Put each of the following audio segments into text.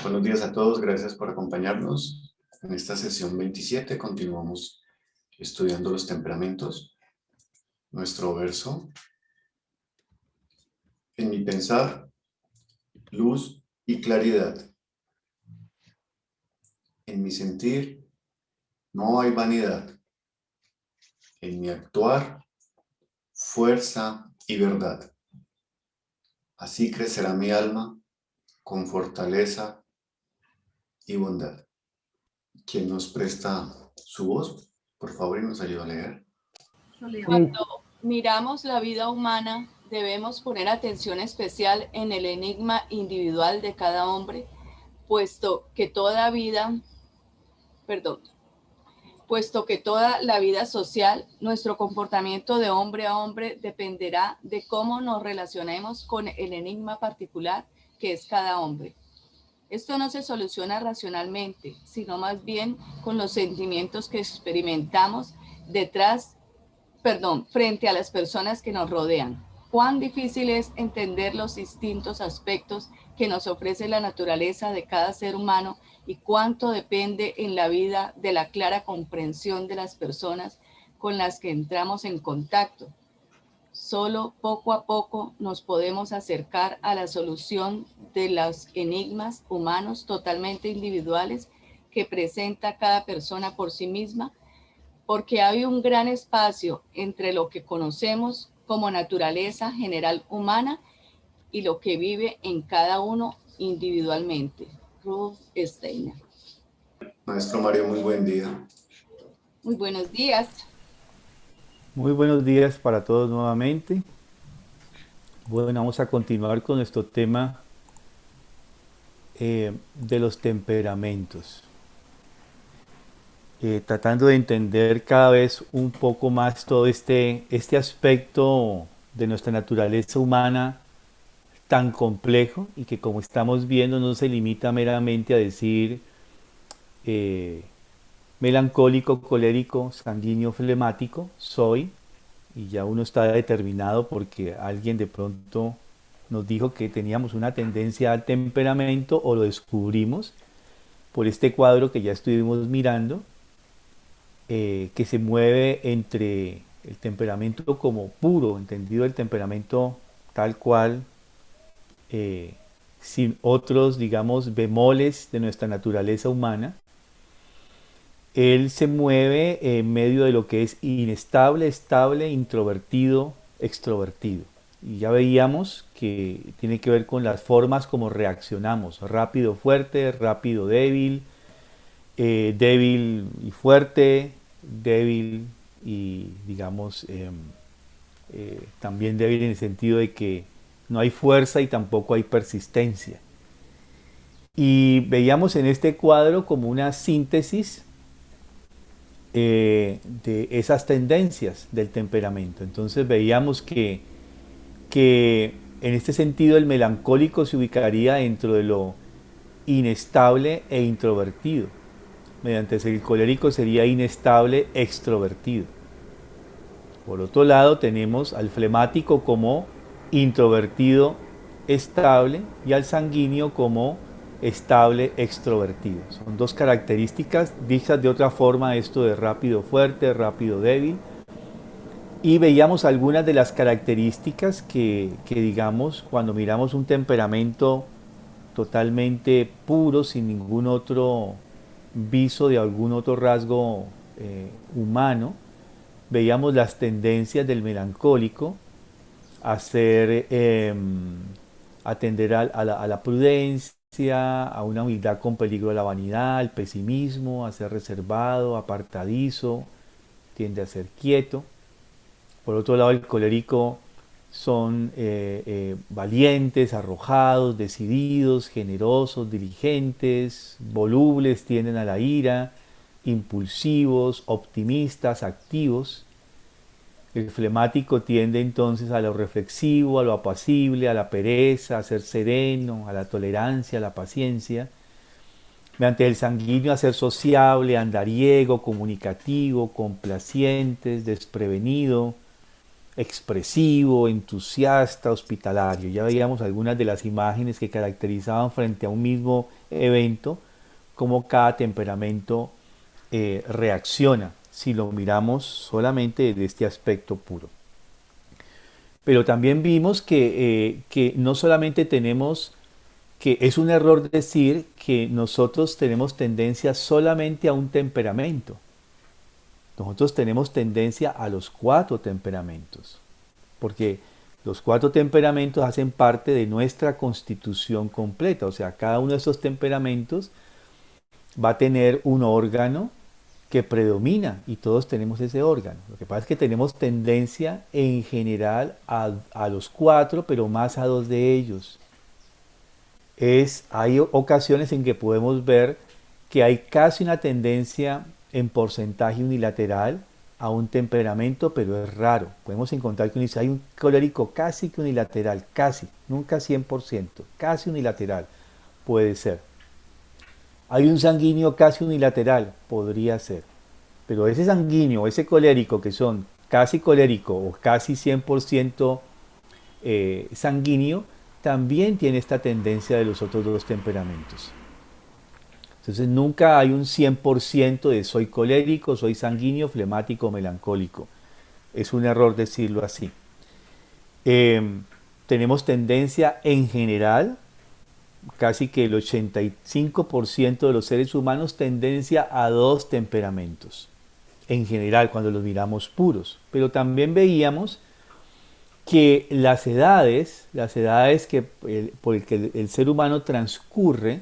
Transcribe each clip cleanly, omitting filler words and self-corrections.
Buenos días a todos, gracias por acompañarnos. En esta sesión 27 continuamos estudiando los temperamentos. Nuestro verso: en mi pensar, luz y claridad. En mi sentir, no hay vanidad. En mi actuar, fuerza y verdad. Así crecerá mi alma con fortaleza y bondad. ¿Quién nos presta su voz, por favor, y nos ayuda a leer? Cuando miramos la vida humana, debemos poner atención especial en el enigma individual de cada hombre, puesto que toda la vida social, nuestro comportamiento de hombre a hombre dependerá de cómo nos relacionemos con el enigma particular que es cada hombre. Esto no se soluciona racionalmente, sino más bien con los sentimientos que experimentamos frente a las personas que nos rodean. Cuán difícil es entender los distintos aspectos que nos ofrece la naturaleza de cada ser humano y cuánto depende en la vida de la clara comprensión de las personas con las que entramos en contacto. Solo poco a poco nos podemos acercar a la solución de los enigmas humanos totalmente individuales que presenta cada persona por sí misma, porque hay un gran espacio entre lo que conocemos como naturaleza general humana y lo que vive en cada uno individualmente. Ruth Steiner. Maestro Mario, muy buen día. Muy buenos días. Muy buenos días para todos nuevamente. Bueno, vamos a continuar con nuestro tema de los temperamentos. Tratando de entender cada vez un poco más todo este aspecto de nuestra naturaleza humana tan complejo y que, como estamos viendo, no se limita meramente a decir eh, melancólico, colérico, sanguíneo, flemático, soy, y ya uno está determinado porque alguien de pronto nos dijo que teníamos una tendencia al temperamento, o lo descubrimos por este cuadro que ya estuvimos mirando, que se mueve entre el temperamento como puro, entendido el temperamento tal cual, sin otros, digamos, bemoles de nuestra naturaleza humana. Él se mueve en medio de lo que es inestable, estable, introvertido, extrovertido. Y ya veíamos que tiene que ver con las formas como reaccionamos: rápido, fuerte, rápido, débil, débil y fuerte, débil y, digamos, también débil en el sentido de que no hay fuerza y tampoco hay persistencia. Y veíamos en este cuadro como una síntesis de esas tendencias del temperamento. Entonces veíamos que en este sentido el melancólico se ubicaría dentro de lo inestable e introvertido, mediante el colérico sería inestable, extrovertido. Por otro lado tenemos al flemático como introvertido, estable, y al sanguíneo como estable, extrovertido. Son dos características dichas de otra forma, esto de rápido, fuerte, rápido, débil. Y veíamos algunas de las características que digamos, cuando miramos un temperamento totalmente puro, sin ningún otro viso de algún otro rasgo humano, veíamos las tendencias del melancólico a ser, atender a la prudencia, a una humildad con peligro de la vanidad, al pesimismo, a ser reservado, apartadizo, tiende a ser quieto. Por otro lado, el colérico son valientes, arrojados, decididos, generosos, diligentes, volubles, tienden a la ira, impulsivos, optimistas, activos. El flemático tiende entonces a lo reflexivo, a lo apacible, a la pereza, a ser sereno, a la tolerancia, a la paciencia. Mediante el sanguíneo a ser sociable, andariego, comunicativo, complaciente, desprevenido, expresivo, entusiasta, hospitalario. Ya veíamos algunas de las imágenes que caracterizaban frente a un mismo evento, cómo cada temperamento reacciona si lo miramos solamente de este aspecto puro. Pero también vimos que no solamente tenemos, que es un error decir que nosotros tenemos tendencia solamente a un temperamento. Nosotros tenemos tendencia a los 4 temperamentos, porque los 4 temperamentos hacen parte de nuestra constitución completa. O sea, cada uno de esos temperamentos va a tener un órgano que predomina y todos tenemos ese órgano. Lo que pasa es que tenemos tendencia en general a los 4, pero más a 2 de ellos. Hay ocasiones en que podemos ver que hay casi una tendencia en porcentaje unilateral a un temperamento, pero es raro. Podemos encontrar que hay un colérico casi que unilateral, casi, nunca 100%, casi unilateral puede ser. Hay un sanguíneo casi unilateral, podría ser. Pero ese sanguíneo, ese colérico que son casi colérico o casi 100% sanguíneo, también tiene esta tendencia de los otros 2 temperamentos. Entonces nunca hay un 100% de soy colérico, soy sanguíneo, flemático, melancólico. Es un error decirlo así. Tenemos tendencia en general, casi que el 85% de los seres humanos, tendencia a 2 temperamentos. En general, cuando los miramos puros. Pero también veíamos que las edades por el que el ser humano transcurre,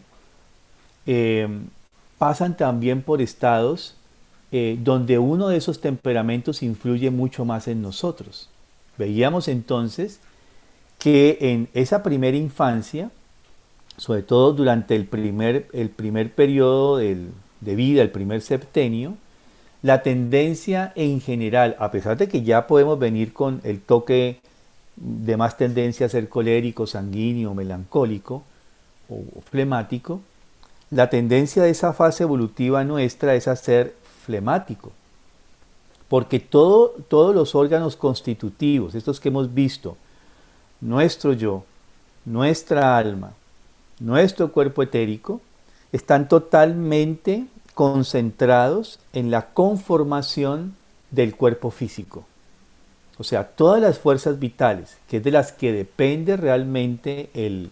pasan también por estados donde uno de esos temperamentos influye mucho más en nosotros. Veíamos entonces que en esa primera infancia, sobre todo durante el primer periodo de vida, el primer septenio, la tendencia en general, a pesar de que ya podemos venir con el toque de más tendencia a ser colérico, sanguíneo, melancólico o flemático, la tendencia de esa fase evolutiva nuestra es a ser flemático, porque todos los órganos constitutivos, estos que hemos visto, nuestro yo, nuestra alma, nuestro cuerpo etérico, están totalmente concentrados en la conformación del cuerpo físico. O sea, todas las fuerzas vitales, que es de las que depende realmente el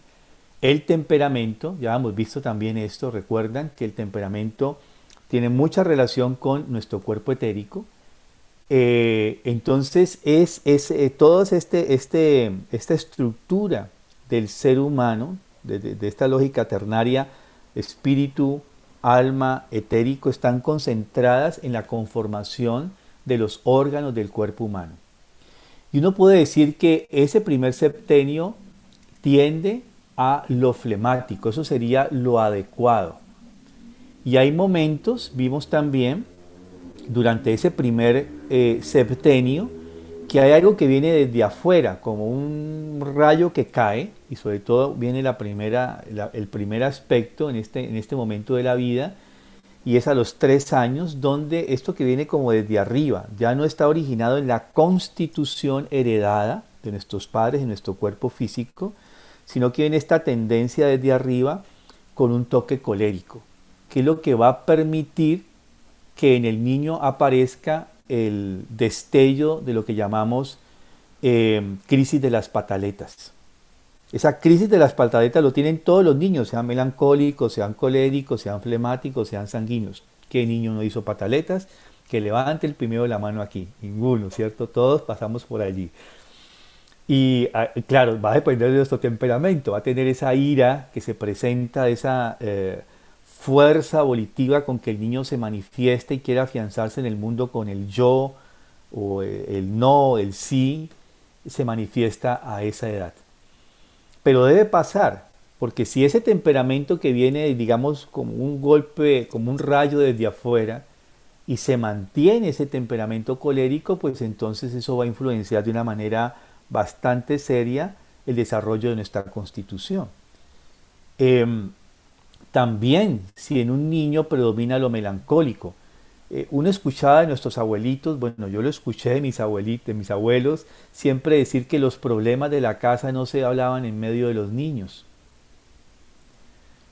temperamento, ya hemos visto también esto, recuerdan que el temperamento tiene mucha relación con nuestro cuerpo etérico. Entonces toda esta estructura del ser humano, de esta lógica ternaria, espíritu, alma, etérico, están concentradas en la conformación de los órganos del cuerpo humano. Y uno puede decir que ese primer septenio tiende a lo flemático, eso sería lo adecuado. Y hay momentos, vimos también, durante ese primer septenio, que hay algo que viene desde afuera, como un rayo que cae, y sobre todo viene el primer aspecto en este momento de la vida, y es a los 3 años, donde esto que viene como desde arriba, ya no está originado en la constitución heredada de nuestros padres, en nuestro cuerpo físico, sino que viene esta tendencia desde arriba con un toque colérico, que es lo que va a permitir que en el niño aparezca el destello de lo que llamamos crisis de las pataletas. Esa crisis de las pataletas lo tienen todos los niños, sean melancólicos, sean coléricos, sean flemáticos, sean sanguíneos. ¿Qué niño no hizo pataletas? Que levante el primero la mano aquí. Ninguno, ¿cierto? Todos pasamos por allí. Y claro, va a depender de nuestro temperamento, va a tener esa ira que se presenta, esa fuerza volitiva con que el niño se manifiesta y quiere afianzarse en el mundo con el yo o el no, el sí, se manifiesta a esa edad. Pero debe pasar, porque si ese temperamento que viene, digamos, como un golpe, como un rayo desde afuera, y se mantiene ese temperamento colérico, pues entonces eso va a influenciar de una manera bastante seria el desarrollo de nuestra constitución. También, si en un niño predomina lo melancólico, uno escuchaba de nuestros abuelitos, bueno, yo lo escuché de mis abuelitos, de mis abuelos, siempre decir que los problemas de la casa no se hablaban en medio de los niños.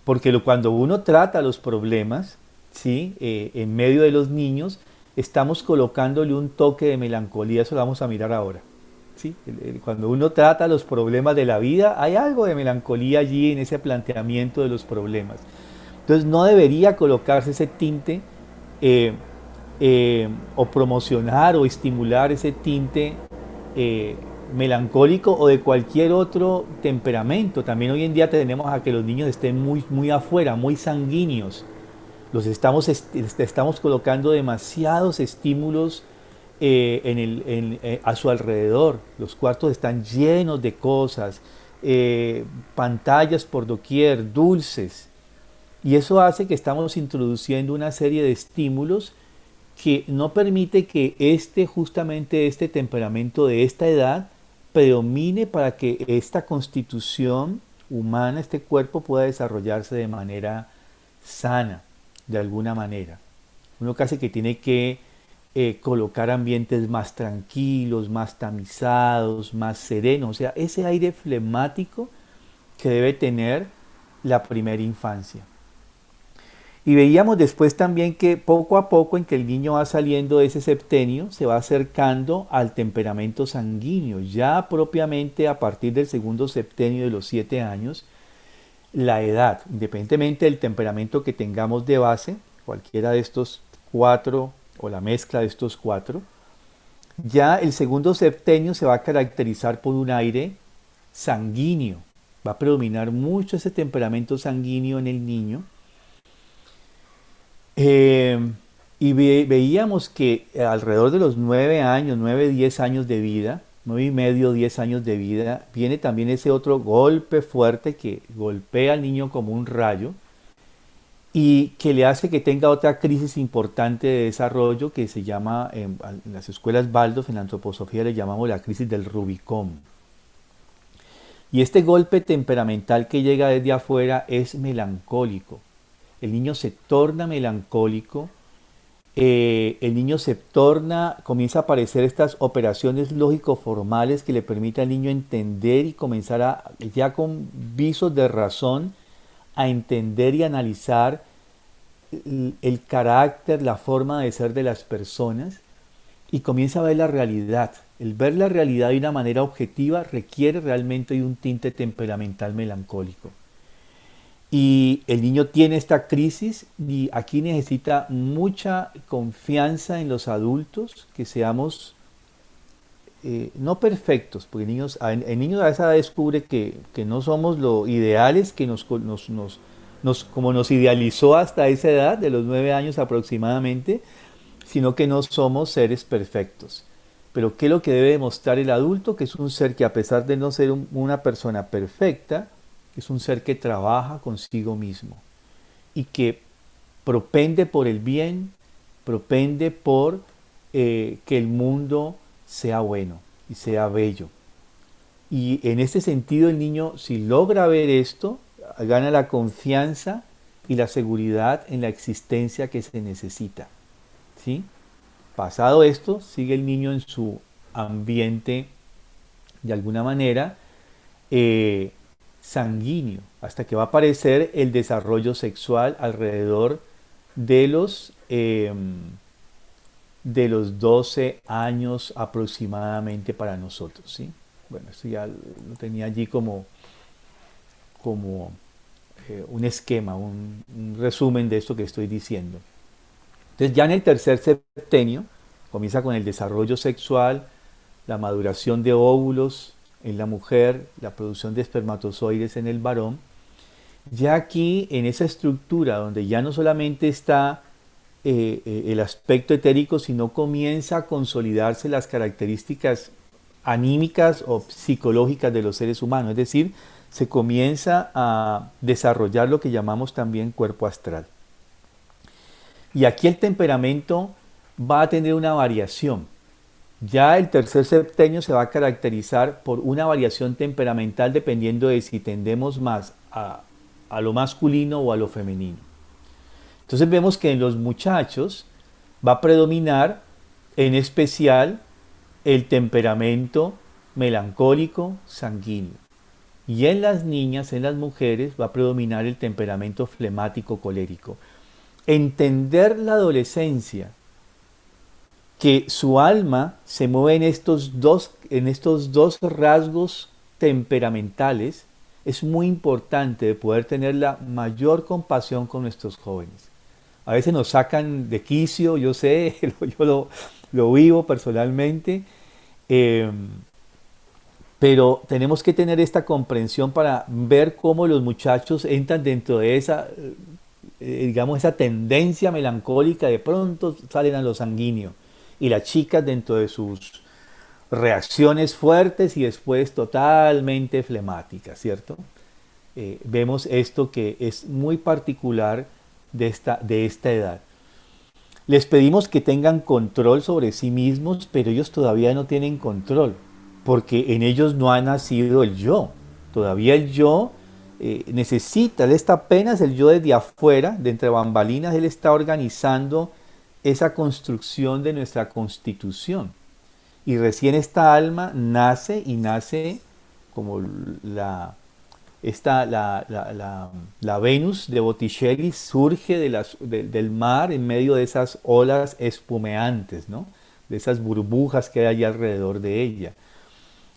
Porque cuando uno trata los problemas, ¿sí? En medio de los niños, estamos colocándole un toque de melancolía, eso lo vamos a mirar ahora. ¿Sí? Cuando uno trata los problemas de la vida, hay algo de melancolía allí en ese planteamiento de los problemas. Entonces no debería colocarse ese tinte eh, o promocionar o estimular ese tinte eh, melancólico o de cualquier otro temperamento. También hoy en día tenemos a que los niños estén muy afuera, muy sanguíneos. Estamos colocando demasiados estímulos a su alrededor. Los cuartos están llenos de cosas, pantallas por doquier, dulces. Y eso hace que estamos introduciendo una serie de estímulos que no permite que justamente este temperamento de esta edad predomine para que esta constitución humana, este cuerpo, pueda desarrollarse de manera sana, de alguna manera. Uno casi que tiene que colocar ambientes más tranquilos, más tamizados, más serenos, o sea, ese aire flemático que debe tener la primera infancia. Y veíamos después también que poco a poco en que el niño va saliendo de ese septenio, se va acercando al temperamento sanguíneo. Ya propiamente a partir del segundo septenio de los 7 años, la edad, independientemente del temperamento que tengamos de base, cualquiera de estos 4 o la mezcla de estos 4, ya el segundo septenio se va a caracterizar por un aire sanguíneo. Va a predominar mucho ese temperamento sanguíneo en el niño. Y veíamos que alrededor de los 9 años, 9, 10 años de vida, 9 y medio, 10 años de vida, viene también ese otro golpe fuerte que golpea al niño como un rayo y que le hace que tenga otra crisis importante de desarrollo que se llama, en las escuelas Waldorf, en la antroposofía le llamamos la crisis del Rubicón. Y este golpe temperamental que llega desde afuera es melancólico. El niño se torna melancólico, el niño comienza a aparecer estas operaciones lógico-formales que le permiten al niño entender y comenzar ya con visos de razón, a entender y analizar el carácter, la forma de ser de las personas y comienza a ver la realidad. El ver la realidad de una manera objetiva requiere realmente de un tinte temperamental melancólico. Y el niño tiene esta crisis y aquí necesita mucha confianza en los adultos, que seamos no perfectos, porque el niño a esa edad descubre que no somos lo ideales como nos idealizó hasta esa edad, de los 9 años aproximadamente, sino que no somos seres perfectos. Pero ¿qué es lo que debe demostrar el adulto? Que es un ser que, a pesar de no ser una persona perfecta, es un ser que trabaja consigo mismo y que propende por el bien, propende por que el mundo sea bueno y sea bello. Y en este sentido el niño, si logra ver esto, gana la confianza y la seguridad en la existencia que se necesita. ¿Sí? Pasado esto, sigue el niño en su ambiente, de alguna manera, sanguíneo, hasta que va a aparecer el desarrollo sexual alrededor de los 12 años aproximadamente para nosotros. ¿Sí? Bueno, esto ya lo tenía allí como un esquema, un resumen de esto que estoy diciendo. Entonces ya en el tercer septenio comienza con el desarrollo sexual, la maduración de óvulos en la mujer, la producción de espermatozoides en el varón. Ya aquí en esa estructura donde ya no solamente está el aspecto etérico, sino comienza a consolidarse las características anímicas o psicológicas de los seres humanos, es decir, se comienza a desarrollar lo que llamamos también cuerpo astral. Y aquí el temperamento va a tener una variación. Ya el tercer septenio se va a caracterizar por una variación temperamental dependiendo de si tendemos más a lo masculino o a lo femenino. Entonces vemos que en los muchachos va a predominar en especial el temperamento melancólico sanguíneo. Y en las niñas, en las mujeres, va a predominar el temperamento flemático colérico. Entender la adolescencia, que su alma se mueve en estos dos rasgos temperamentales, es muy importante de poder tener la mayor compasión con nuestros jóvenes. A veces nos sacan de quicio, yo sé, lo vivo personalmente, eh, pero tenemos que tener esta comprensión para ver cómo los muchachos entran dentro de esa, digamos, esa tendencia melancólica, de pronto salen a lo sanguíneo, y las chicas dentro de sus reacciones fuertes y después totalmente flemáticas, ¿cierto? Vemos esto que es muy particular de esta edad. Les pedimos que tengan control sobre sí mismos, pero ellos todavía no tienen control, porque en ellos no ha nacido el yo. Todavía el yo necesita, él está apenas el yo desde afuera, de entre bambalinas, él está organizando esa construcción de nuestra constitución. Y recién esta alma nace y nace como la Venus de Botticelli surge del mar en medio de esas olas espumeantes, ¿no? De esas burbujas que hay allá alrededor de ella.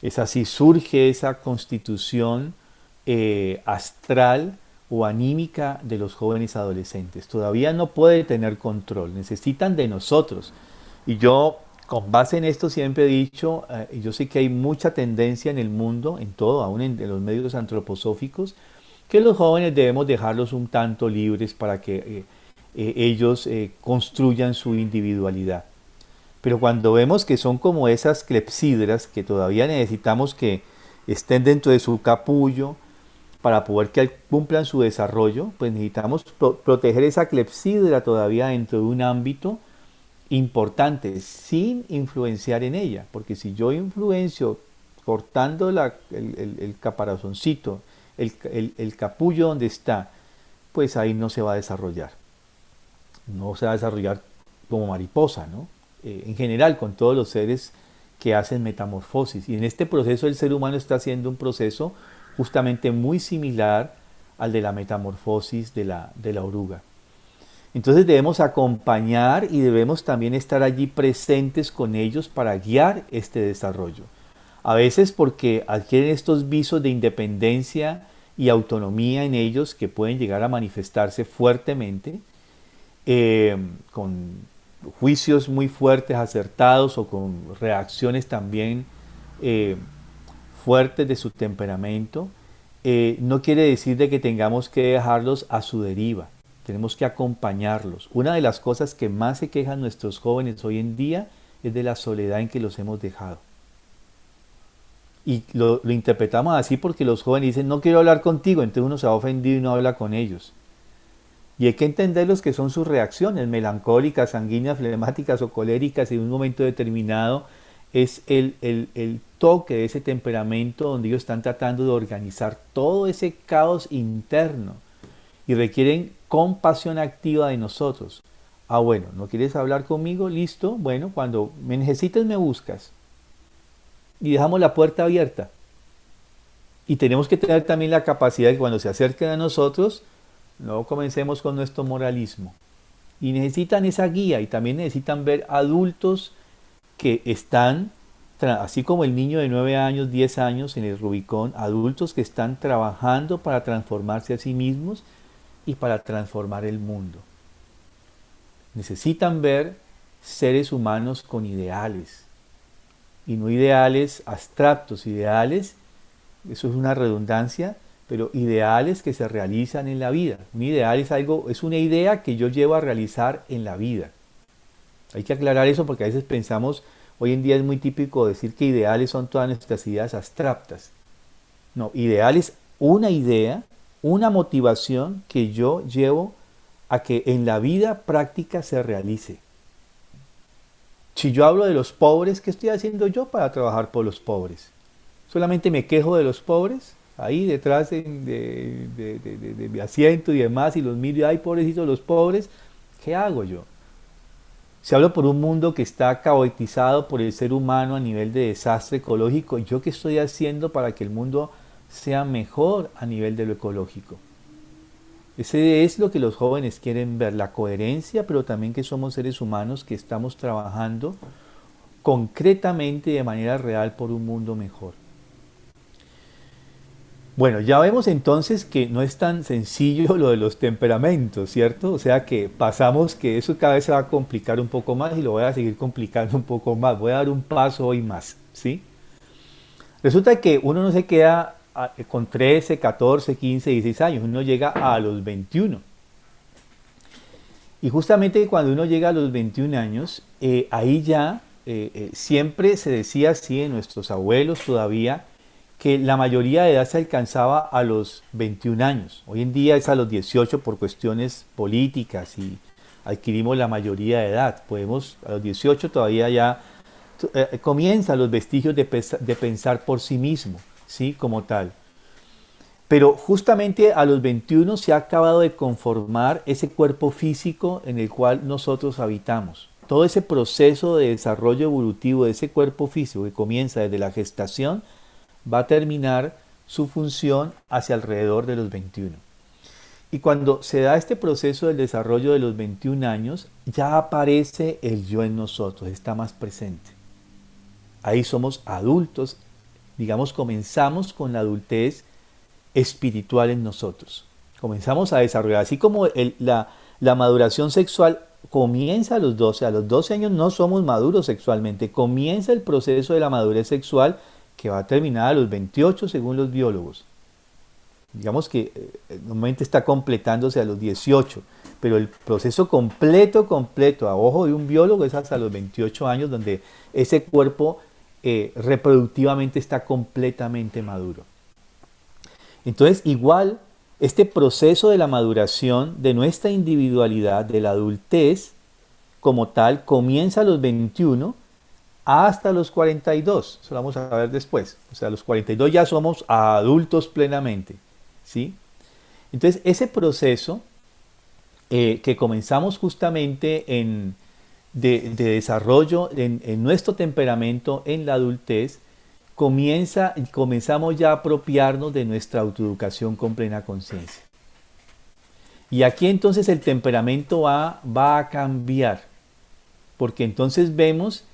Es así, surge esa constitución astral o anímica de los jóvenes adolescentes. Todavía no puede tener control, necesitan de nosotros. Y yo, con base en esto, siempre he dicho, yo sé que hay mucha tendencia en el mundo, en todo, aún en los medios antroposóficos, que los jóvenes debemos dejarlos un tanto libres para que ellos construyan su individualidad. Pero cuando vemos que son como esas clepsidras, que todavía necesitamos que estén dentro de su capullo para poder que cumplan su desarrollo, pues necesitamos proteger esa clepsidra todavía dentro de un ámbito importante, sin influenciar en ella. Porque si yo influencio cortando el caparazoncito, el capullo donde está, pues ahí no se va a desarrollar. No se va a desarrollar como mariposa, ¿no? En general con todos los seres que hacen metamorfosis. Y en este proceso el ser humano está haciendo un proceso justamente muy similar al de la metamorfosis de la oruga. Entonces debemos acompañar y debemos también estar allí presentes con ellos para guiar este desarrollo. A veces porque adquieren estos visos de independencia y autonomía en ellos que pueden llegar a manifestarse fuertemente, con juicios muy fuertes, acertados, o con reacciones también fuertes de su temperamento. No quiere decir de que tengamos que dejarlos a su deriva. Tenemos que acompañarlos. Una de las cosas que más se quejan nuestros jóvenes hoy en día es de la soledad en que los hemos dejado. Y lo interpretamos así porque los jóvenes dicen, no quiero hablar contigo, entonces uno se va ofendido y no habla con ellos. Y hay que entender los que son sus reacciones, melancólicas, sanguíneas, flemáticas o coléricas, y en un momento determinado es el toque de ese temperamento donde ellos están tratando de organizar todo ese caos interno y requieren compasión activa de nosotros. Ah, bueno, ¿no quieres hablar conmigo? Listo, bueno, cuando me necesites me buscas. Y dejamos la puerta abierta. Y tenemos que tener también la capacidad de que cuando se acerquen a nosotros, no comencemos con nuestro moralismo. Y necesitan esa guía, y también necesitan ver adultos que están, así como el niño de 9 años, 10 años en el Rubicón, adultos que están trabajando para transformarse a sí mismos y para transformar el mundo. Necesitan ver seres humanos con ideales, y no ideales abstractos, ideales, eso es una redundancia, pero ideales que se realizan en la vida. Un ideal es una idea que yo llevo a realizar en la vida. Hay que aclarar eso porque a veces pensamos, hoy en día es muy típico decir que ideales son todas nuestras ideas abstractas. No, ideal es una idea, una motivación que yo llevo a que en la vida práctica se realice. Si yo hablo de los pobres, ¿qué estoy haciendo yo para trabajar por los pobres? ¿Solamente me quejo de los pobres? Ahí detrás de mi asiento y demás, y los miro, ay, pobrecitos los pobres, ¿qué hago yo? Si hablo por un mundo que está caotizado por el ser humano a nivel de desastre ecológico, ¿yo qué estoy haciendo para que el mundo sea mejor a nivel de lo ecológico? Ese es lo que los jóvenes quieren ver, la coherencia, pero también que somos seres humanos que estamos trabajando concretamente de manera real por un mundo mejor. Bueno, ya vemos entonces que no es tan sencillo lo de los temperamentos, ¿cierto? O sea que pasamos que eso cada vez se va a complicar un poco más y lo voy a seguir complicando un poco más. Voy a dar un paso hoy más, ¿sí? Resulta que uno no se queda con 13, 14, 15, 16 años, uno llega a los 21. Y justamente cuando uno llega a los 21 años, ahí ya siempre se decía así en nuestros abuelos todavía, que la mayoría de edad se alcanzaba a los 21 años. Hoy en día es a los 18 por cuestiones políticas y adquirimos la mayoría de edad. Podemos, a los 18 todavía ya comienzan los vestigios de pensar por sí mismo, ¿sí? Como tal. Pero justamente a los 21 se ha acabado de conformar ese cuerpo físico en el cual nosotros habitamos. Todo ese proceso de desarrollo evolutivo de ese cuerpo físico que comienza desde la gestación va a terminar su función hacia alrededor de los 21. Y cuando se da este proceso del desarrollo de los 21 años, ya aparece el yo en nosotros, está más presente. Ahí somos adultos, digamos, comenzamos con la adultez espiritual en nosotros. Comenzamos a desarrollar, así como la maduración sexual comienza a los 12 años no somos maduros sexualmente, comienza el proceso de la madurez sexual que va a terminar a los 28 según los biólogos. Digamos que normalmente está completándose a los 18, pero el proceso completo, a ojo de un biólogo, es hasta los 28 años donde ese cuerpo reproductivamente está completamente maduro. Entonces, igual, este proceso de la maduración de nuestra individualidad, de la adultez, como tal, comienza a los 21 hasta los 42. Eso lo vamos a ver después. O sea, a los 42 ya somos adultos plenamente, ¿sí? Entonces, ese proceso que comenzamos justamente de desarrollo en nuestro temperamento en la adultez, comenzamos ya a apropiarnos de nuestra autoeducación con plena conciencia. Y aquí entonces el temperamento va a cambiar, porque entonces vemos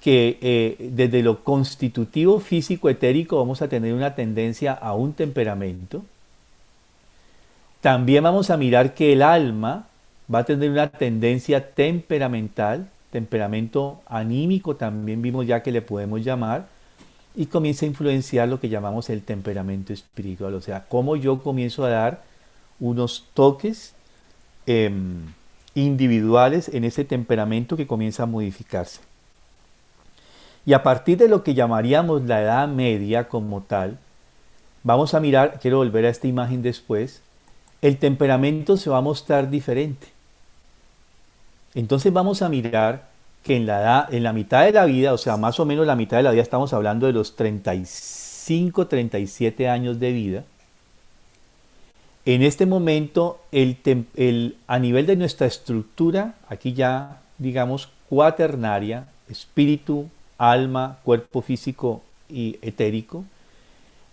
que desde lo constitutivo físico etérico vamos a tener una tendencia a un temperamento. También vamos a mirar que el alma va a tener una tendencia temperamental, temperamento anímico también vimos ya que le podemos llamar, y comienza a influenciar lo que llamamos el temperamento espiritual, o sea, cómo yo comienzo a dar unos toques individuales en ese temperamento que comienza a modificarse. Y a partir de lo que llamaríamos la edad media como tal, vamos a mirar, quiero volver a esta imagen después, el temperamento se va a mostrar diferente. Entonces vamos a mirar que en la mitad de la vida, o sea, más o menos la mitad de la vida, estamos hablando de los 35, 37 años de vida, en este momento, a nivel de nuestra estructura, aquí ya, digamos, cuaternaria, espíritu, alma, cuerpo físico y etérico,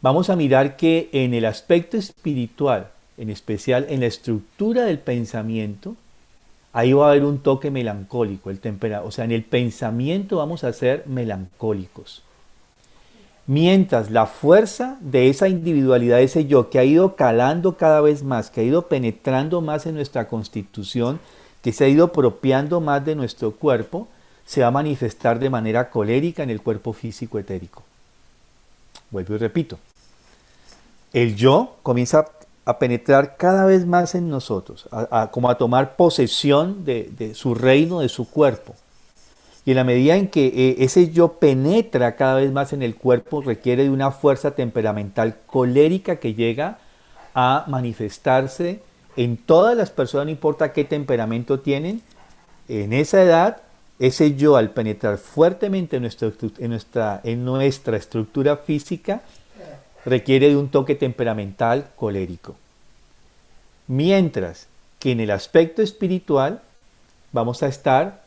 vamos a mirar que en el aspecto espiritual, en especial en la estructura del pensamiento, ahí va a haber un toque melancólico, o sea, en el pensamiento vamos a ser melancólicos. Mientras la fuerza de esa individualidad, ese yo, que ha ido calando cada vez más, que ha ido penetrando más en nuestra constitución, que se ha ido apropiando más de nuestro cuerpo, se va a manifestar de manera colérica en el cuerpo físico etérico. Vuelvo y repito. El yo comienza a penetrar cada vez más en nosotros, como a tomar posesión de su reino, de su cuerpo. Y en la medida en que ese yo penetra cada vez más en el cuerpo, requiere de una fuerza temperamental colérica que llega a manifestarse en todas las personas, no importa qué temperamento tienen. En esa edad, ese yo al penetrar fuertemente en nuestra estructura física, requiere de un toque temperamental colérico. Mientras que en el aspecto espiritual vamos a estar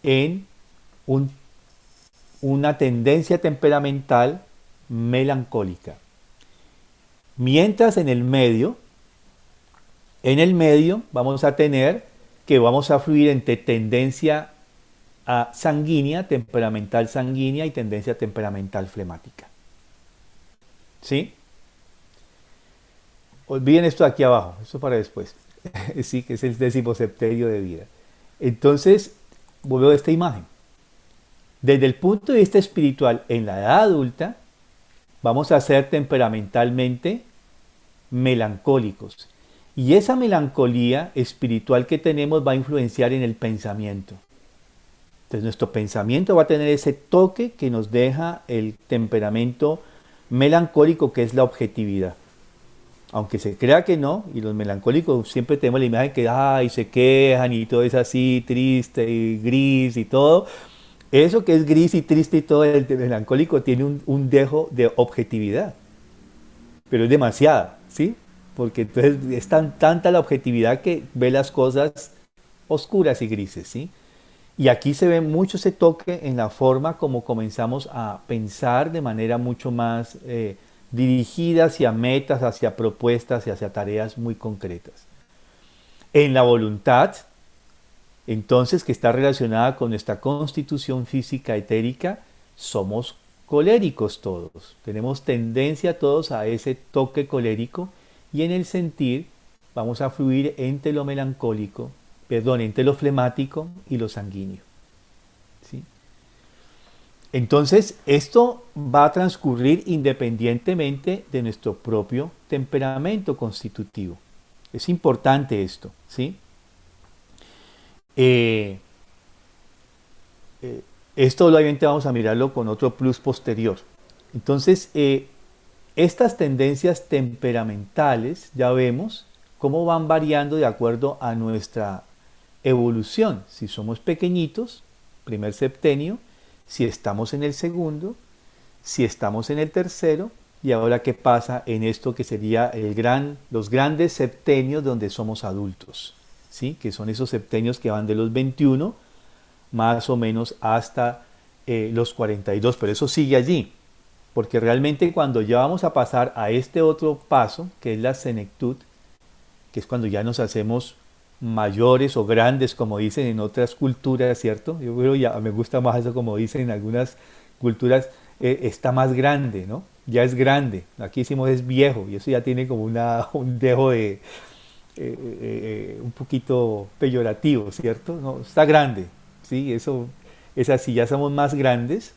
en un- una tendencia temperamental melancólica. Mientras en el medio vamos a tener que vamos a fluir entre tendencia sanguínea, temperamental sanguínea y tendencia temperamental flemática. ¿Sí? Olviden esto de aquí abajo, esto para después. Sí, que es el 10º de vida. Entonces, vuelvo a esta imagen. Desde el punto de vista espiritual, en la edad adulta, vamos a ser temperamentalmente melancólicos. Y esa melancolía espiritual que tenemos va a influenciar en el pensamiento. Entonces nuestro pensamiento va a tener ese toque que nos deja el temperamento melancólico, que es la objetividad. Aunque se crea que no, y los melancólicos siempre tenemos la imagen que se quejan y todo es así, triste y gris y todo. Eso que es gris y triste y todo, el melancólico tiene un dejo de objetividad, pero es demasiada, ¿sí? Porque entonces es tanta la objetividad que ve las cosas oscuras y grises, ¿sí? Y aquí se ve mucho ese toque en la forma como comenzamos a pensar de manera mucho más dirigida hacia metas, hacia propuestas y hacia tareas muy concretas. En la voluntad, entonces, que está relacionada con nuestra constitución física etérica, somos coléricos todos. Tenemos tendencia todos a ese toque colérico, y en el sentir vamos a fluir entre lo melancólico, entre lo flemático y lo sanguíneo. ¿Sí? Entonces, esto va a transcurrir independientemente de nuestro propio temperamento constitutivo. Es importante esto, ¿sí? Esto obviamente vamos a mirarlo con otro plus posterior. Entonces, estas tendencias temperamentales, ya vemos cómo van variando de acuerdo a nuestra evolución. Si somos pequeñitos, primer septenio, si estamos en el segundo, si estamos en el tercero, y ahora qué pasa en esto que sería los grandes septenios donde somos adultos, ¿sí? Que son esos septenios que van de los 21 más o menos hasta los 42, pero eso sigue allí, porque realmente cuando ya vamos a pasar a este otro paso, que es la senectud, que es cuando ya nos hacemos mayores o grandes, como dicen en otras culturas, ¿cierto? Yo creo ya me gusta más eso, como dicen en algunas culturas, está más grande, ¿no? Ya es grande. Aquí decimos es viejo, y eso ya tiene como un dejo de un poquito peyorativo, ¿cierto? No, está grande, ¿sí? Eso es así, ya somos más grandes.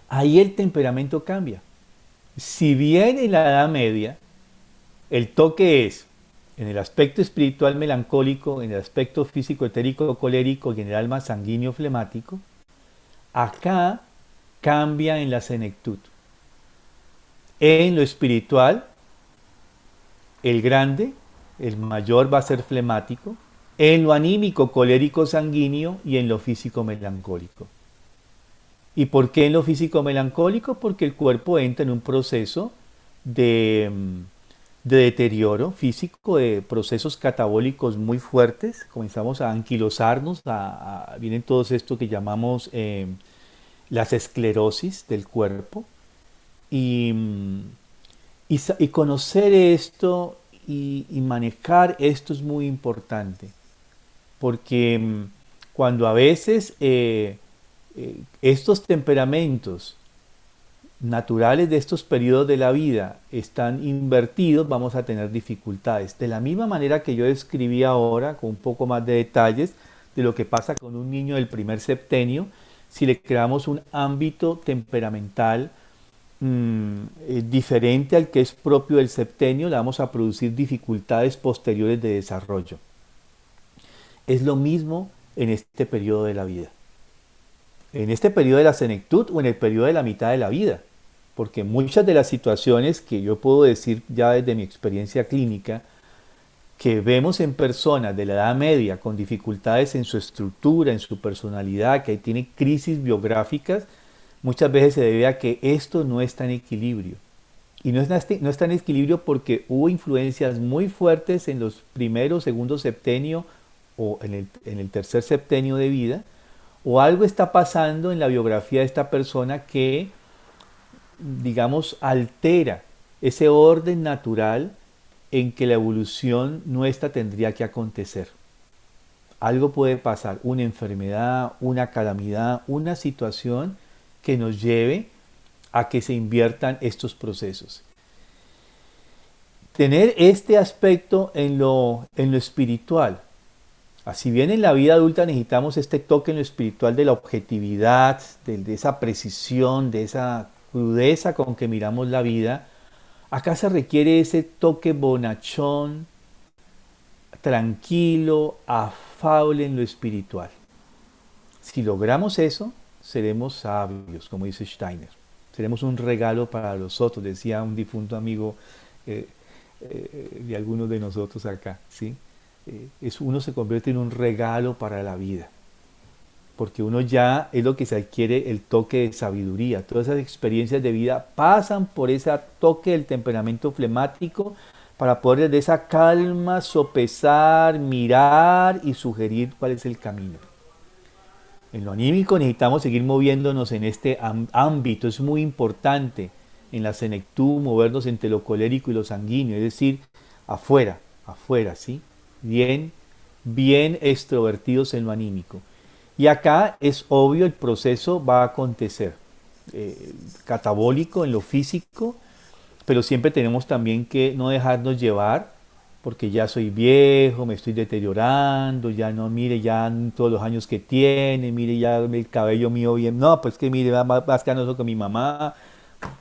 Ahí el temperamento cambia. Si bien en la Edad Media el toque es en el aspecto espiritual melancólico, en el aspecto físico etérico colérico y en el alma sanguíneo flemático, acá cambia en la senectud. En lo espiritual, el grande, el mayor va a ser flemático, en lo anímico colérico sanguíneo y en lo físico melancólico. ¿Y por qué en lo físico melancólico? Porque el cuerpo entra en un proceso de deterioro físico, de procesos catabólicos muy fuertes. Comenzamos a anquilosarnos, vienen todos esto que llamamos las esclerosis del cuerpo. Y conocer esto y manejar esto es muy importante, porque cuando a veces estos temperamentos naturales de estos periodos de la vida están invertidos, vamos a tener dificultades. De la misma manera que yo describí ahora, con un poco más de detalles, de lo que pasa con un niño del primer septenio, si le creamos un ámbito temperamental diferente al que es propio del septenio, le vamos a producir dificultades posteriores de desarrollo. Es lo mismo en este periodo de la vida. En este periodo de la senectud o en el periodo de la mitad de la vida. Porque muchas de las situaciones que yo puedo decir ya desde mi experiencia clínica, que vemos en personas de la edad media con dificultades en su estructura, en su personalidad, que tienen crisis biográficas, muchas veces se debe a que esto no está en equilibrio. Y no está en equilibrio porque hubo influencias muy fuertes en los primeros, segundos septenio o en el tercer septenio de vida, o algo está pasando en la biografía de esta persona que, digamos, altera ese orden natural en que la evolución nuestra tendría que acontecer. Algo puede pasar, una enfermedad, una calamidad, una situación que nos lleve a que se inviertan estos procesos. Tener este aspecto en lo espiritual. Así bien en la vida adulta necesitamos este toque en lo espiritual de la objetividad, de esa precisión, de esa crudeza con que miramos la vida. Acá se requiere ese toque bonachón, tranquilo, afable en lo espiritual. Si logramos eso, seremos sabios, como dice Steiner. Seremos un regalo para los otros, decía un difunto amigo de algunos de nosotros acá, ¿sí? Uno se convierte en un regalo para la vida, porque uno ya es lo que se adquiere el toque de sabiduría. Todas esas experiencias de vida pasan por ese toque del temperamento flemático para poder desde esa calma sopesar, mirar y sugerir cuál es el camino. En lo anímico necesitamos seguir moviéndonos en este ámbito, es muy importante en la senectud movernos entre lo colérico y lo sanguíneo, es decir, afuera, ¿sí? Bien extrovertidos en lo anímico. Y acá es obvio el proceso va a acontecer, catabólico en lo físico, pero siempre tenemos también que no dejarnos llevar, porque ya soy viejo, me estoy deteriorando, ya no, mire, ya todos los años que tiene, mire, ya el cabello mío bien, no, pues que mire, va más canoso que mi mamá,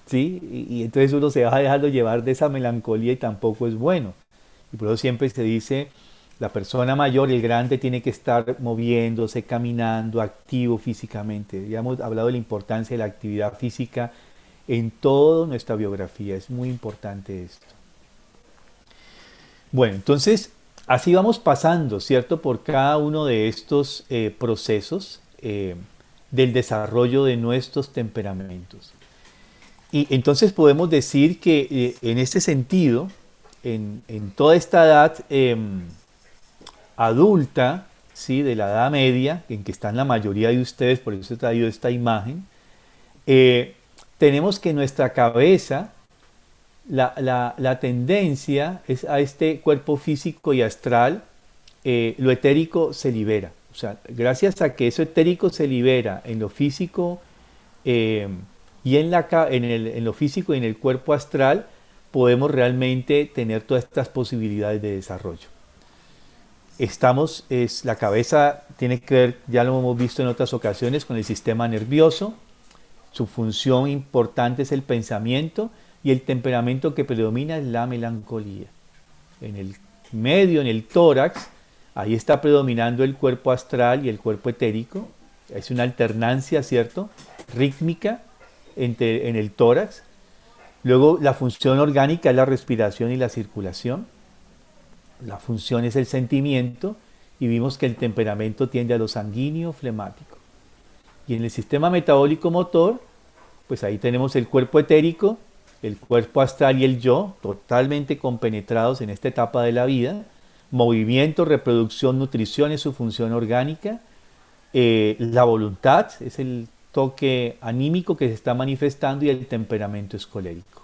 ¿sí? Y entonces uno se va dejando llevar de esa melancolía y tampoco es bueno. Y por eso siempre se dice, la persona mayor, el grande, tiene que estar moviéndose, caminando, activo físicamente. Ya hemos hablado de la importancia de la actividad física en toda nuestra biografía, es muy importante esto. Bueno, entonces así vamos pasando, ¿cierto? Por cada uno de estos procesos del desarrollo de nuestros temperamentos. Y entonces podemos decir que en este sentido, en toda esta edad adulta, ¿sí? De la edad media, en que están la mayoría de ustedes, por eso he traído esta imagen, tenemos que nuestra cabeza, la tendencia es a este cuerpo físico y astral, lo etérico se libera. O sea, gracias a que eso etérico se libera en lo físico y en lo físico y en el cuerpo astral, podemos realmente tener todas estas posibilidades de desarrollo. La cabeza tiene que ver, ya lo hemos visto en otras ocasiones, con el sistema nervioso. Su función importante es el pensamiento y el temperamento que predomina es la melancolía. En el medio, en el tórax, ahí está predominando el cuerpo astral y el cuerpo etérico. Es una alternancia, ¿cierto? Rítmica en el tórax. Luego la función orgánica es la respiración y la circulación. La función es el sentimiento y vimos que el temperamento tiende a lo sanguíneo flemático. Y en el sistema metabólico motor, pues ahí tenemos el cuerpo etérico, el cuerpo astral y el yo, totalmente compenetrados en esta etapa de la vida. Movimiento, reproducción, nutrición es su función orgánica. La voluntad es el toque anímico que se está manifestando y el temperamento es colérico.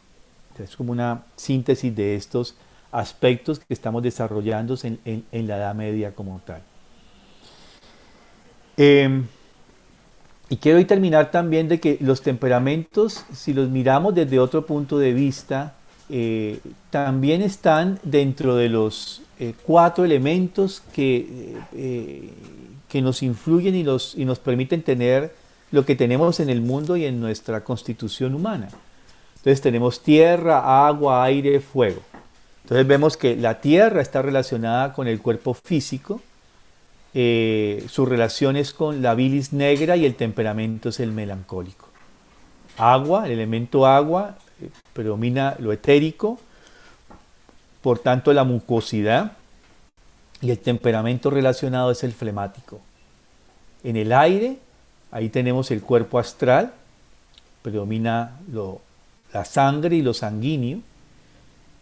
Entonces, es como una síntesis de estos aspectos que estamos desarrollando en la Edad Media como tal. Y quiero hoy terminar también de que los temperamentos, si los miramos desde otro punto de vista, también están dentro de los 4 elementos que nos influyen y nos permiten tener lo que tenemos en el mundo y en nuestra constitución humana. Entonces tenemos tierra, agua, aire, fuego. Entonces vemos que la tierra está relacionada con el cuerpo físico, su relación es con la bilis negra y el temperamento es el melancólico. Agua, el elemento agua, predomina lo etérico, por tanto la mucosidad, y el temperamento relacionado es el flemático. En el aire, ahí tenemos el cuerpo astral, predomina la sangre y lo sanguíneo,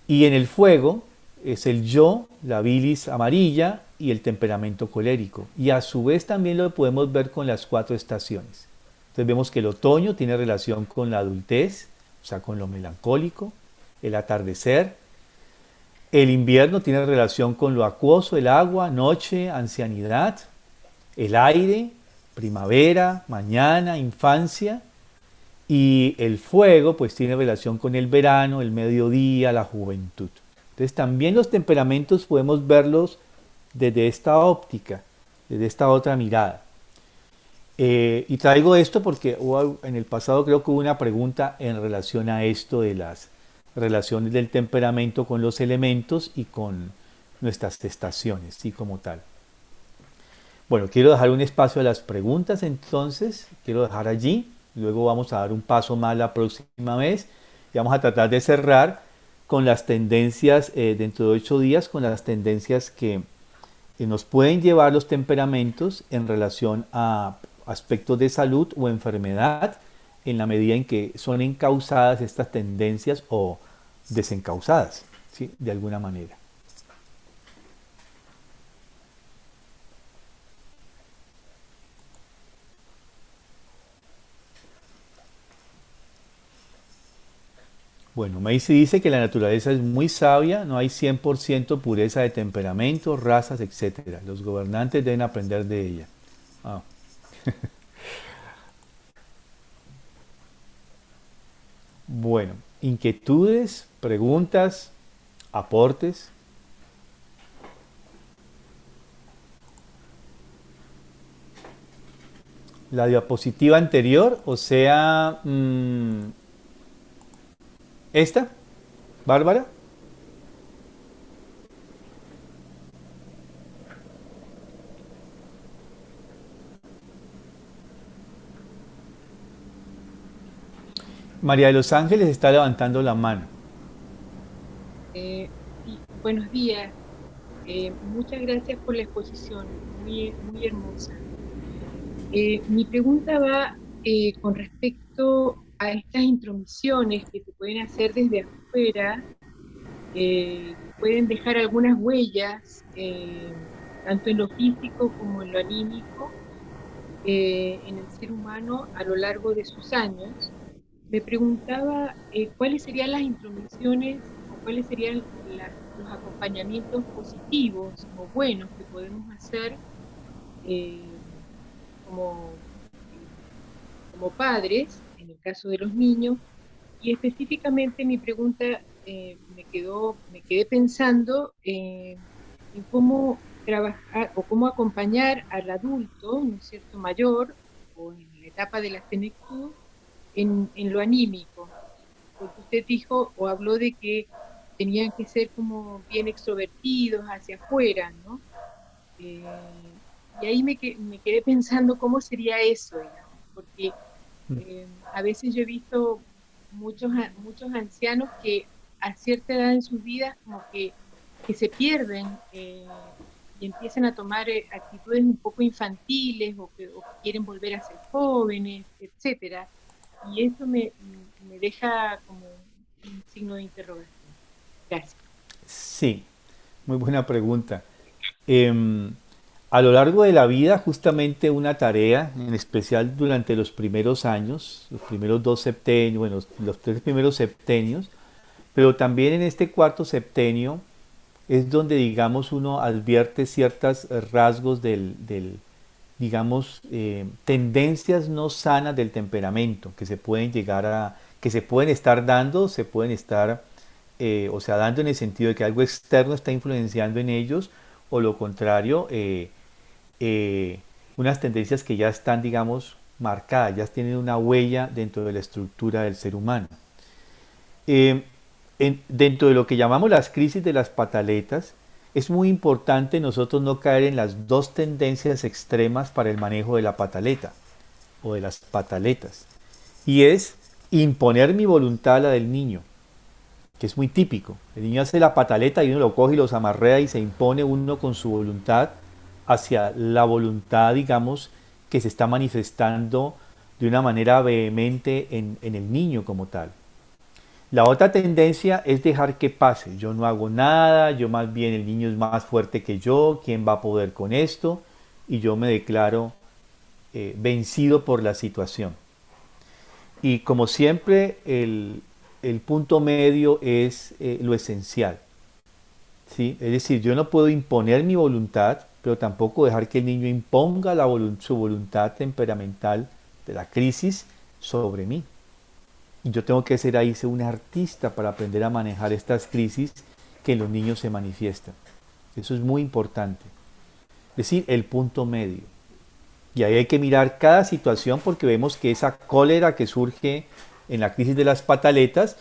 y en el fuego es el yo, la bilis amarilla y el temperamento colérico. Y a su vez también lo podemos ver con las 4 estaciones. Entonces vemos que el otoño tiene relación con la adultez, o sea, con lo melancólico, el atardecer. El invierno tiene relación con lo acuoso, el agua, noche, ancianidad. El aire, primavera, mañana, infancia. Y el fuego pues tiene relación con el verano, el mediodía, la juventud. Entonces también los temperamentos podemos verlos desde esta óptica, desde esta otra mirada. Y traigo esto porque en el pasado creo que hubo una pregunta en relación a esto de las relaciones del temperamento con los elementos y con nuestras estaciones, ¿sí? Como tal. Bueno, quiero dejar un espacio a las preguntas entonces, quiero dejar allí, luego vamos a dar un paso más la próxima vez y vamos a tratar de cerrar con las tendencias dentro de 8 días, con las tendencias que nos pueden llevar los temperamentos en relación a aspectos de salud o enfermedad, en la medida en que son encausadas estas tendencias o desencausadas, ¿sí? De alguna manera. Bueno, Macy dice que la naturaleza es muy sabia, no hay 100% pureza de temperamento, razas, etc. Los gobernantes deben aprender de ella. Ah. Bueno, inquietudes, preguntas, aportes. La diapositiva anterior, o sea, esta, Bárbara. María de los Ángeles está levantando la mano. Sí, buenos días. Muchas gracias por la exposición, muy, muy hermosa. Mi pregunta va con respecto a estas intromisiones que se pueden hacer desde afuera, que pueden dejar algunas huellas, tanto en lo físico como en lo anímico, en el ser humano a lo largo de sus años. Me preguntaba cuáles serían las intromisiones o cuáles serían los acompañamientos positivos o buenos que podemos hacer eh, como, como padres, en el caso de los niños, y específicamente mi pregunta me quedé pensando en cómo trabajar o cómo acompañar al adulto, ¿no es cierto?, mayor o en la etapa de la senectud, en lo anímico, porque usted dijo o habló de que tenían que ser como bien extrovertidos hacia afuera, ¿no? Y ahí me quedé pensando cómo sería eso, digamos, porque a veces yo he visto muchos ancianos que a cierta edad en sus vidas como que se pierden y empiezan a tomar actitudes un poco infantiles o que quieren volver a ser jóvenes, etcétera. Y eso me deja como un signo de interrogación. Gracias. Sí, muy buena pregunta. Em, a lo largo de la vida, justamente una tarea, en especial durante los primeros años, los primeros 2 septenios, bueno, los 3 primeros septenios, pero también en este cuarto septenio es donde, digamos, uno advierte ciertos rasgos digamos, tendencias no sanas del temperamento que se pueden llegar a, que se pueden estar dando, se pueden estar, o sea, dando en el sentido de que algo externo está influenciando en ellos, o lo contrario, eh, unas tendencias que ya están, digamos, marcadas, ya tienen una huella dentro de la estructura del ser humano. Eh, Dentro de lo que llamamos las crisis de las pataletas, es muy importante nosotros no caer en las 2 tendencias extremas para el manejo de la pataleta o de las pataletas. Y es imponer mi voluntad a la del niño, que es muy típico. El niño hace la pataleta y uno lo coge y los amarrea y se impone uno con su voluntad hacia la voluntad, digamos, que se está manifestando de una manera vehemente en el niño como tal. La otra tendencia es dejar que pase. Yo no hago nada, yo más bien el niño es más fuerte que yo, ¿quién va a poder con esto? Y yo me declaro vencido por la situación. Y como siempre, el punto medio es lo esencial, ¿sí? Es decir, yo no puedo imponer mi voluntad, pero tampoco dejar que el niño imponga su voluntad temperamental de la crisis sobre mí. Y yo tengo que ser ahí un artista para aprender a manejar estas crisis que en los niños se manifiestan. Eso es muy importante. Es decir, el punto medio. Y ahí hay que mirar cada situación porque vemos que esa cólera que surge en la crisis de las pataletas,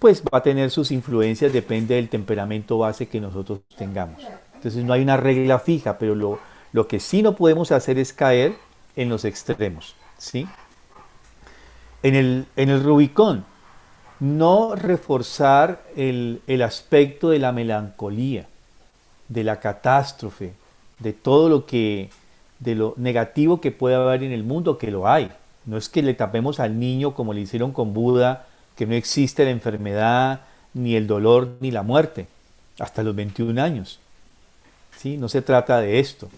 pues va a tener sus influencias, depende del temperamento base que nosotros tengamos. Entonces no hay una regla fija, pero lo que sí no podemos hacer es caer en los extremos, ¿sí? En el Rubicón, no reforzar el aspecto de la melancolía, de la catástrofe, de todo de lo negativo que puede haber en el mundo, que lo hay. No es que le tapemos al niño como le hicieron con Buda, que no existe la enfermedad, ni el dolor, ni la muerte, hasta los 21 años. ¿Sí? No se trata de esto,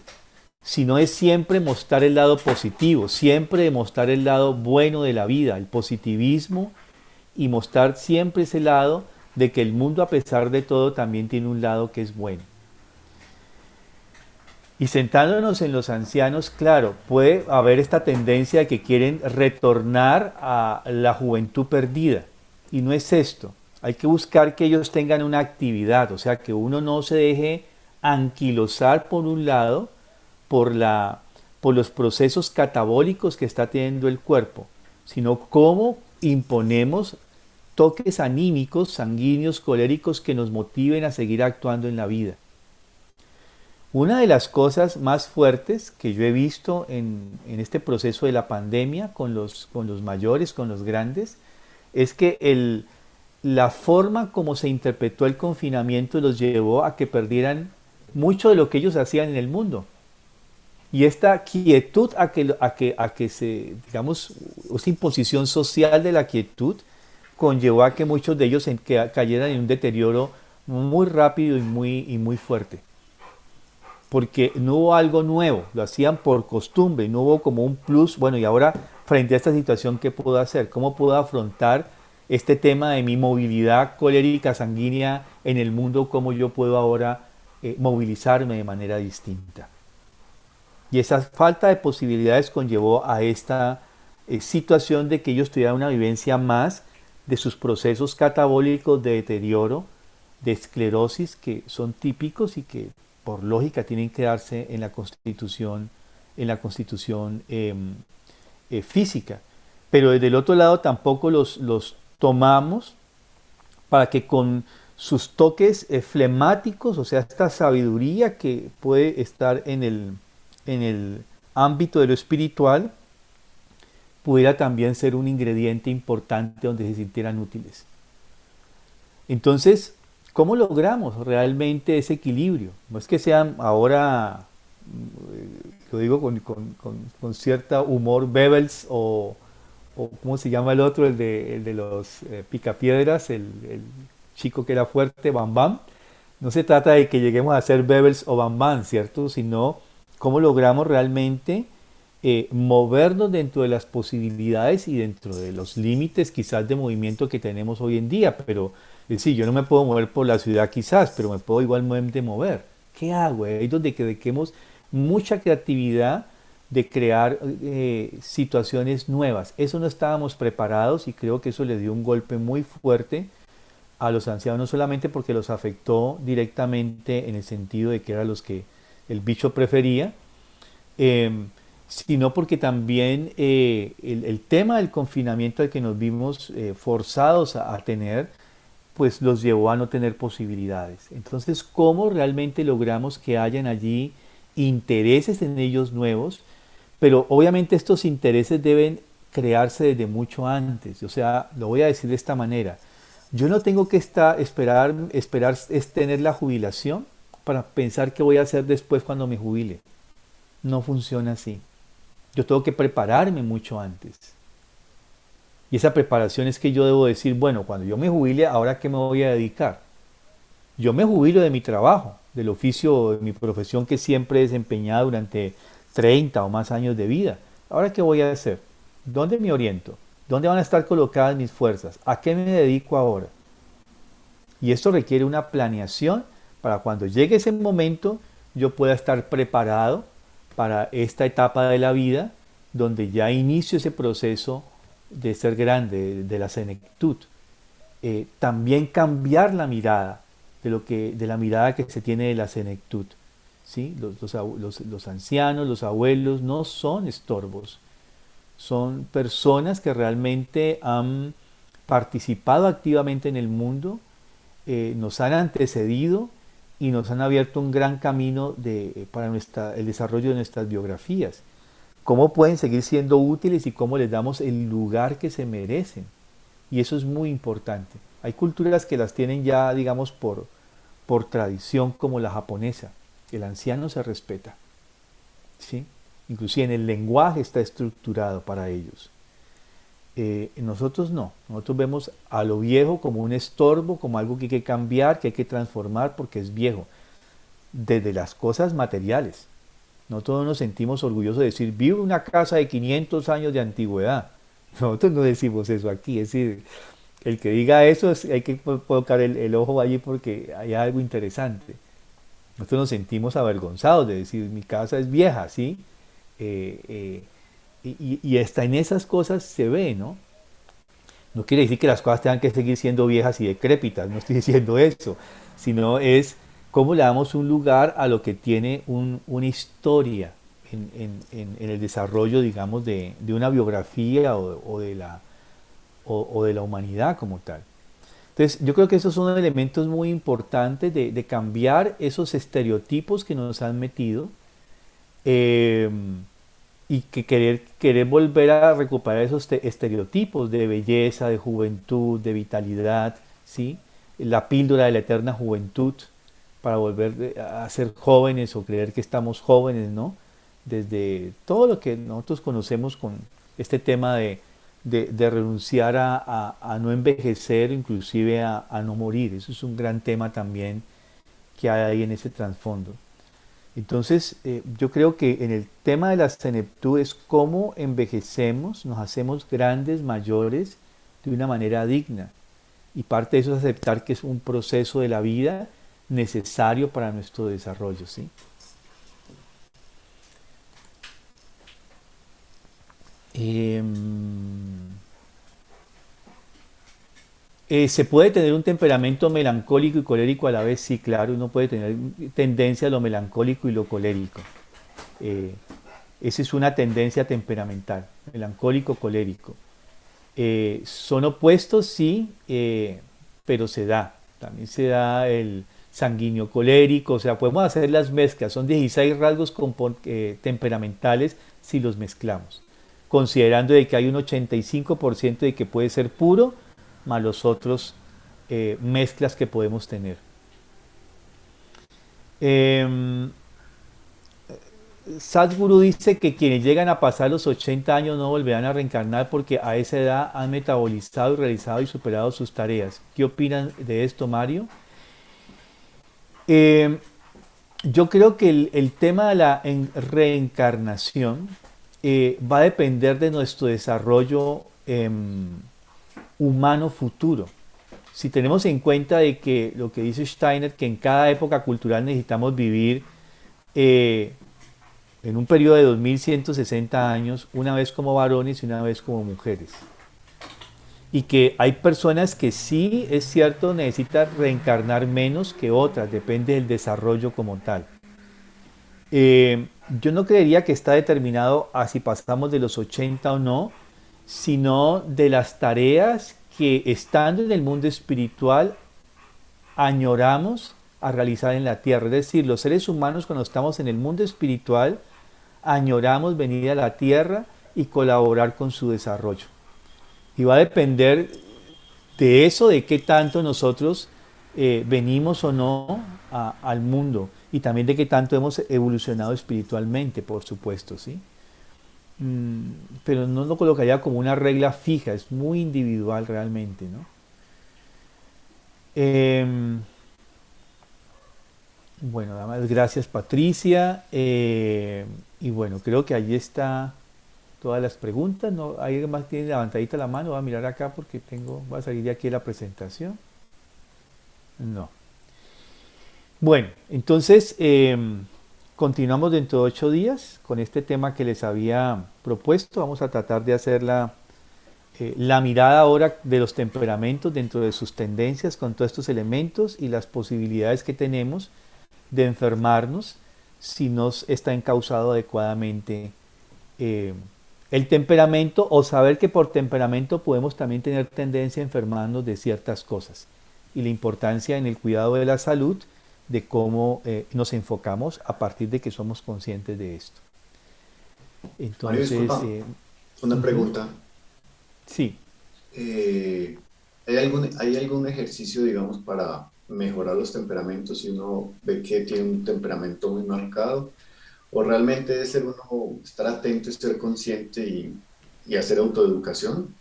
sino es siempre mostrar el lado positivo, siempre mostrar el lado bueno de la vida, el positivismo, y mostrar siempre ese lado de que el mundo, a pesar de todo, también tiene un lado que es bueno. Y sentándonos en los ancianos, claro, puede haber esta tendencia de que quieren retornar a la juventud perdida. Y no es esto. Hay que buscar que ellos tengan una actividad, o sea, que uno no se deje anquilosar por un lado por los procesos catabólicos que está teniendo el cuerpo, sino cómo imponemos toques anímicos, sanguíneos, coléricos que nos motiven a seguir actuando en la vida. Una de las cosas más fuertes que yo he visto en este proceso de la pandemia con los mayores, con los grandes, es que la forma como se interpretó el confinamiento los llevó a que perdieran mucho de lo que ellos hacían en el mundo. Y esta quietud a que se, digamos, esa imposición social de la quietud conllevó a que muchos de ellos cayeran en un deterioro muy rápido y muy fuerte. Porque no hubo algo nuevo, lo hacían por costumbre, no hubo como un plus. Bueno, y ahora frente a esta situación, ¿qué puedo hacer? ¿Cómo puedo afrontar este tema de mi movilidad colérica sanguínea en el mundo? ¿Cómo yo puedo ahora movilizarme de manera distinta? Y esa falta de posibilidades conllevó a esta situación de que ellos tuvieran una vivencia más de sus procesos catabólicos de deterioro, de esclerosis, que son típicos y que por lógica tienen que darse en la constitución física. Pero desde el otro lado tampoco los tomamos para que con sus toques flemáticos, o sea, esta sabiduría que puede estar en el ámbito de lo espiritual, pudiera también ser un ingrediente importante donde se sintieran útiles. Entonces, ¿cómo logramos realmente ese equilibrio? No es que sean ahora, lo digo con cierto humor, Bebels o ¿cómo se llama el otro? El de los picapiedras, el chico que era fuerte, Bam Bam. No se trata de que lleguemos a ser Bebels o Bam Bam, ¿cierto? Sino cómo logramos realmente movernos dentro de las posibilidades y dentro de los límites quizás de movimiento que tenemos hoy en día. Pero es decir, yo no me puedo mover por la ciudad quizás, pero me puedo igualmente mover. ¿Qué hago? Ahí es donde dediquemos mucha creatividad de crear situaciones nuevas. Eso no estábamos preparados y creo que eso le dio un golpe muy fuerte a los ancianos, no solamente porque los afectó directamente en el sentido de que eran los que el bicho prefería, sino porque también el tema del confinamiento al que nos vimos forzados a tener, pues los llevó a no tener posibilidades. Entonces, ¿cómo realmente logramos que hayan allí intereses en ellos nuevos? Pero obviamente estos intereses deben crearse desde mucho antes. O sea, lo voy a decir de esta manera. Yo no tengo que esperar es tener la jubilación para pensar qué voy a hacer después cuando me jubile. No funciona así. Yo tengo que prepararme mucho antes. Y esa preparación es que yo debo decir, bueno, cuando yo me jubile, ¿ahora a qué me voy a dedicar? Yo me jubilo de mi trabajo, del oficio, de mi profesión que siempre he desempeñado durante 30 o más años de vida. ¿Ahora qué voy a hacer? ¿Dónde me oriento? ¿Dónde van a estar colocadas mis fuerzas? ¿A qué me dedico ahora? Y esto requiere una planeación para cuando llegue ese momento yo pueda estar preparado para esta etapa de la vida donde ya inicio ese proceso de ser grande, de la senectud. También cambiar la mirada de la mirada que se tiene de la senectud. ¿Sí? Los ancianos, los abuelos no son estorbos, son personas que realmente han participado activamente en el mundo, nos han antecedido y nos han abierto un gran camino para el desarrollo de nuestras biografías. Cómo pueden seguir siendo útiles y cómo les damos el lugar que se merecen. Y eso es muy importante. Hay culturas que las tienen ya, digamos, por tradición, como la japonesa. El anciano se respeta, ¿sí? Inclusive en el lenguaje está estructurado para ellos. Nosotros no. Nosotros vemos a lo viejo como un estorbo, como algo que hay que cambiar, que hay que transformar porque es viejo. Desde las cosas materiales. Nosotros nos sentimos orgullosos de decir, vivo en una casa de 500 años de antigüedad. Nosotros no decimos eso aquí. Es decir, el que diga eso hay que colocar el ojo allí porque hay algo interesante. Nosotros nos sentimos avergonzados de decir, mi casa es vieja, ¿sí? Y hasta en esas cosas se ve, ¿no? No quiere decir que las cosas tengan que seguir siendo viejas y decrépitas, no estoy diciendo eso, sino es cómo le damos un lugar a lo que tiene una historia en el desarrollo, digamos, de una biografía o de la humanidad como tal. Entonces, yo creo que esos son elementos muy importantes de cambiar esos estereotipos que nos han metido y que querer volver a recuperar esos estereotipos de belleza, de juventud, de vitalidad, ¿sí? La píldora de la eterna juventud para volver a ser jóvenes o creer que estamos jóvenes, ¿no? Desde todo lo que nosotros conocemos con este tema de renunciar a no envejecer, inclusive a no morir. Eso es un gran tema también que hay ahí en ese trasfondo. Entonces, yo creo que en el tema de la senectud es cómo envejecemos, nos hacemos grandes, mayores, de una manera digna. Y parte de eso es aceptar que es un proceso de la vida necesario para nuestro desarrollo, ¿sí? ¿Se puede tener un temperamento melancólico y colérico a la vez? Sí, claro, uno puede tener tendencia a lo melancólico y lo colérico. Esa es una tendencia temperamental, melancólico, colérico. Son opuestos, sí, pero se da. También se da el sanguíneo colérico, o sea, podemos hacer las mezclas. Son 16 rasgos temperamentales si los mezclamos, considerando de que hay un 85% de que puede ser puro, más los otros mezclas que podemos tener. Sadhguru dice que quienes llegan a pasar los 80 años no volverán a reencarnar porque a esa edad han metabolizado y realizado y superado sus tareas. ¿Qué opinan de esto, Mario? Yo creo que el tema de la reencarnación va a depender de nuestro desarrollo humano futuro. Si tenemos en cuenta de que lo que dice Steiner, que en cada época cultural necesitamos vivir en un periodo de 2160 años, una vez como varones y una vez como mujeres. Y que hay personas que sí, es cierto, necesitan reencarnar menos que otras, depende del desarrollo como tal. Yo no creería que está determinado a si pasamos de los 80 o no, sino de las tareas que estando en el mundo espiritual añoramos a realizar en la tierra. Es decir, los seres humanos cuando estamos en el mundo espiritual añoramos venir a la tierra y colaborar con su desarrollo. Y va a depender de eso, de qué tanto nosotros venimos o no al mundo y también de qué tanto hemos evolucionado espiritualmente, por supuesto, ¿sí? pero no lo colocaría como una regla fija, es muy individual realmente, ¿no? Em, bueno, nada más gracias Patricia. Y bueno, creo que ahí está todas las preguntas. ¿No? ¿Alguien más tiene levantadita la mano? Voy a mirar acá porque va a salir de aquí la presentación. No. Bueno, entonces continuamos dentro de 8 días con este tema que les había propuesto. Vamos a tratar de hacer la mirada ahora de los temperamentos dentro de sus tendencias con todos estos elementos y las posibilidades que tenemos de enfermarnos si no está encauzado adecuadamente eh, el temperamento, o saber que por temperamento podemos también tener tendencia a enfermarnos de ciertas cosas, y la importancia en el cuidado de la salud, de cómo nos enfocamos a partir de que somos conscientes de esto. Mario, Entonces, disculpa, una pregunta. sí. ¿Hay algún ejercicio, digamos, para mejorar los temperamentos si uno ve que tiene un temperamento muy marcado? ¿O realmente debe ser uno estar atento y ser consciente y hacer autoeducación?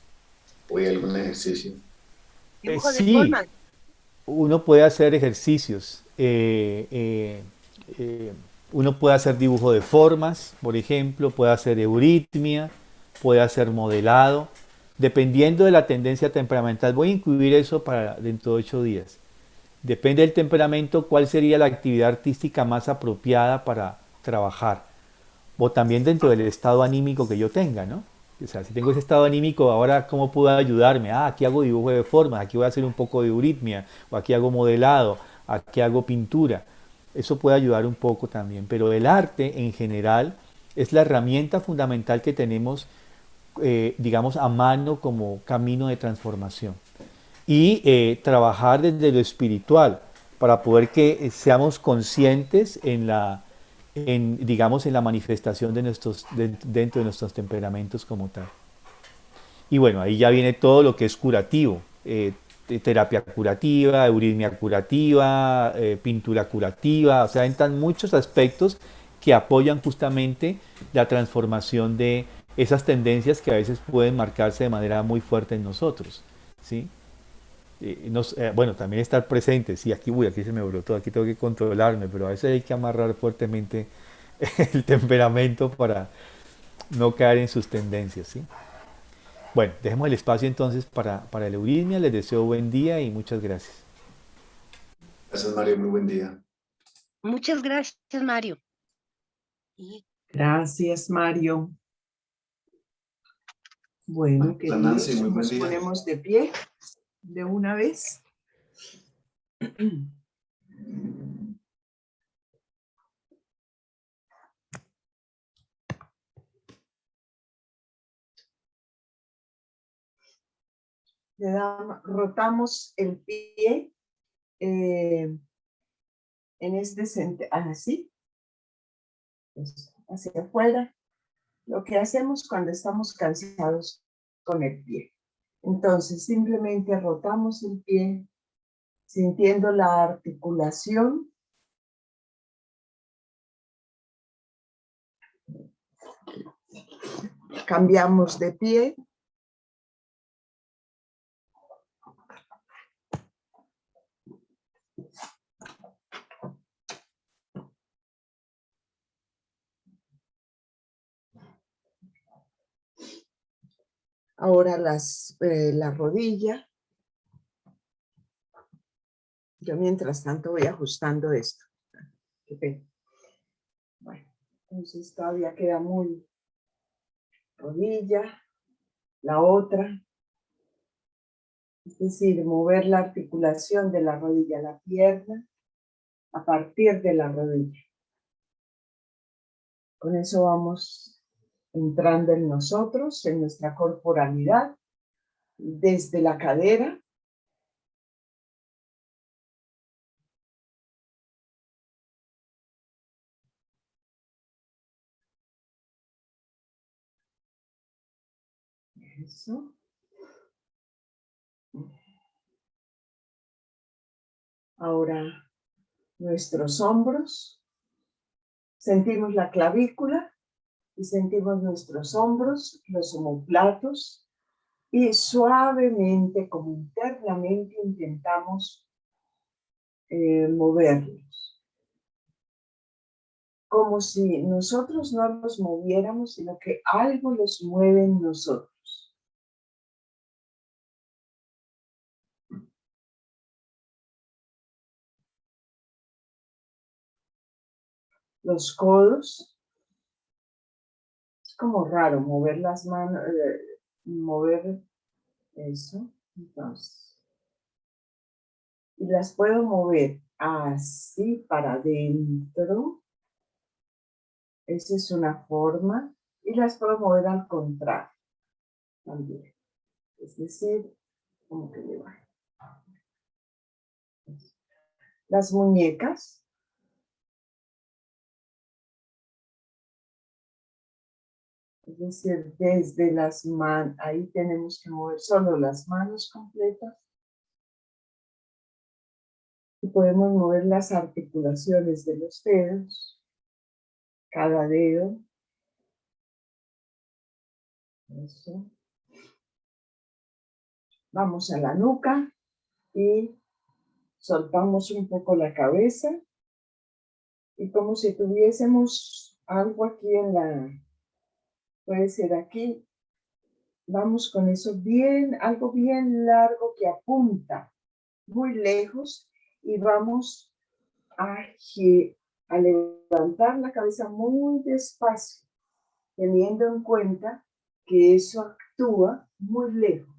¿O hay algún ejercicio? Sí, uno puede hacer ejercicios. Uno puede hacer dibujo de formas, por ejemplo, puede hacer euritmia, puede hacer modelado, dependiendo de la tendencia temperamental. Voy a incluir eso para dentro de 8 días. Depende del temperamento, cuál sería la actividad artística más apropiada para trabajar. O también dentro del estado anímico que yo tenga, ¿no? O sea, si tengo ese estado anímico, ahora, ¿cómo puedo ayudarme? Aquí hago dibujo de formas, aquí voy a hacer un poco de euritmia, o aquí hago modelado, aquí hago pintura. Eso puede ayudar un poco también. Pero el arte, en general, es la herramienta fundamental que tenemos, digamos, a mano como camino de transformación. Y trabajar desde lo espiritual, para poder que seamos conscientes digamos, en la manifestación dentro de nuestros temperamentos como tal. Y bueno, ahí ya viene todo lo que es curativo, terapia curativa, euritmia curativa, pintura curativa, o sea, entran muchos aspectos que apoyan justamente la transformación de esas tendencias que a veces pueden marcarse de manera muy fuerte en nosotros, ¿sí? Bueno, también estar presente, sí, aquí se me brotó, aquí tengo que controlarme, pero a veces hay que amarrar fuertemente el temperamento para no caer en sus tendencias, ¿sí? Bueno, dejemos el espacio entonces para el euritmia. Les deseo buen día y muchas gracias. Gracias, Mario. Muy buen día. Muchas gracias, Mario. Gracias, Mario. Bueno, Nancy, queridos, muy buen nos día. ponemos de pie de una vez. Rotamos el pie en este sentido, así, hacia afuera. Lo que hacemos cuando estamos cansados con el pie. Entonces, simplemente rotamos el pie, sintiendo la articulación. Cambiamos de pie. Ahora la rodilla. Yo mientras tanto voy ajustando esto. Qué pena. Bueno, entonces todavía queda muy rodilla, la otra. Es decir, mover la articulación de la rodilla a la pierna a partir de la rodilla. Con eso vamos entrando en nosotros, en nuestra corporalidad, desde la cadera. Eso. Ahora nuestros hombros. Sentimos la clavícula Y sentimos nuestros hombros, los omóplatos, y suavemente, como internamente, intentamos moverlos. Como si nosotros no los moviéramos, sino que algo los mueve en nosotros. Los codos. Es como raro mover las manos, mover eso. Entonces, y las puedo mover así para adentro. Esa es una forma. Y las puedo mover al contrario también. Es decir, como que le va. Las muñecas. Es decir, desde las manos, ahí tenemos que mover solo las manos completas. Y podemos mover las articulaciones de los dedos, cada dedo. Eso. Vamos a la nuca y soltamos un poco la cabeza. Y como si tuviésemos algo aquí en la, puede ser aquí, vamos con eso bien, algo bien largo que apunta muy lejos y vamos a levantar la cabeza muy despacio, teniendo en cuenta que eso actúa muy lejos.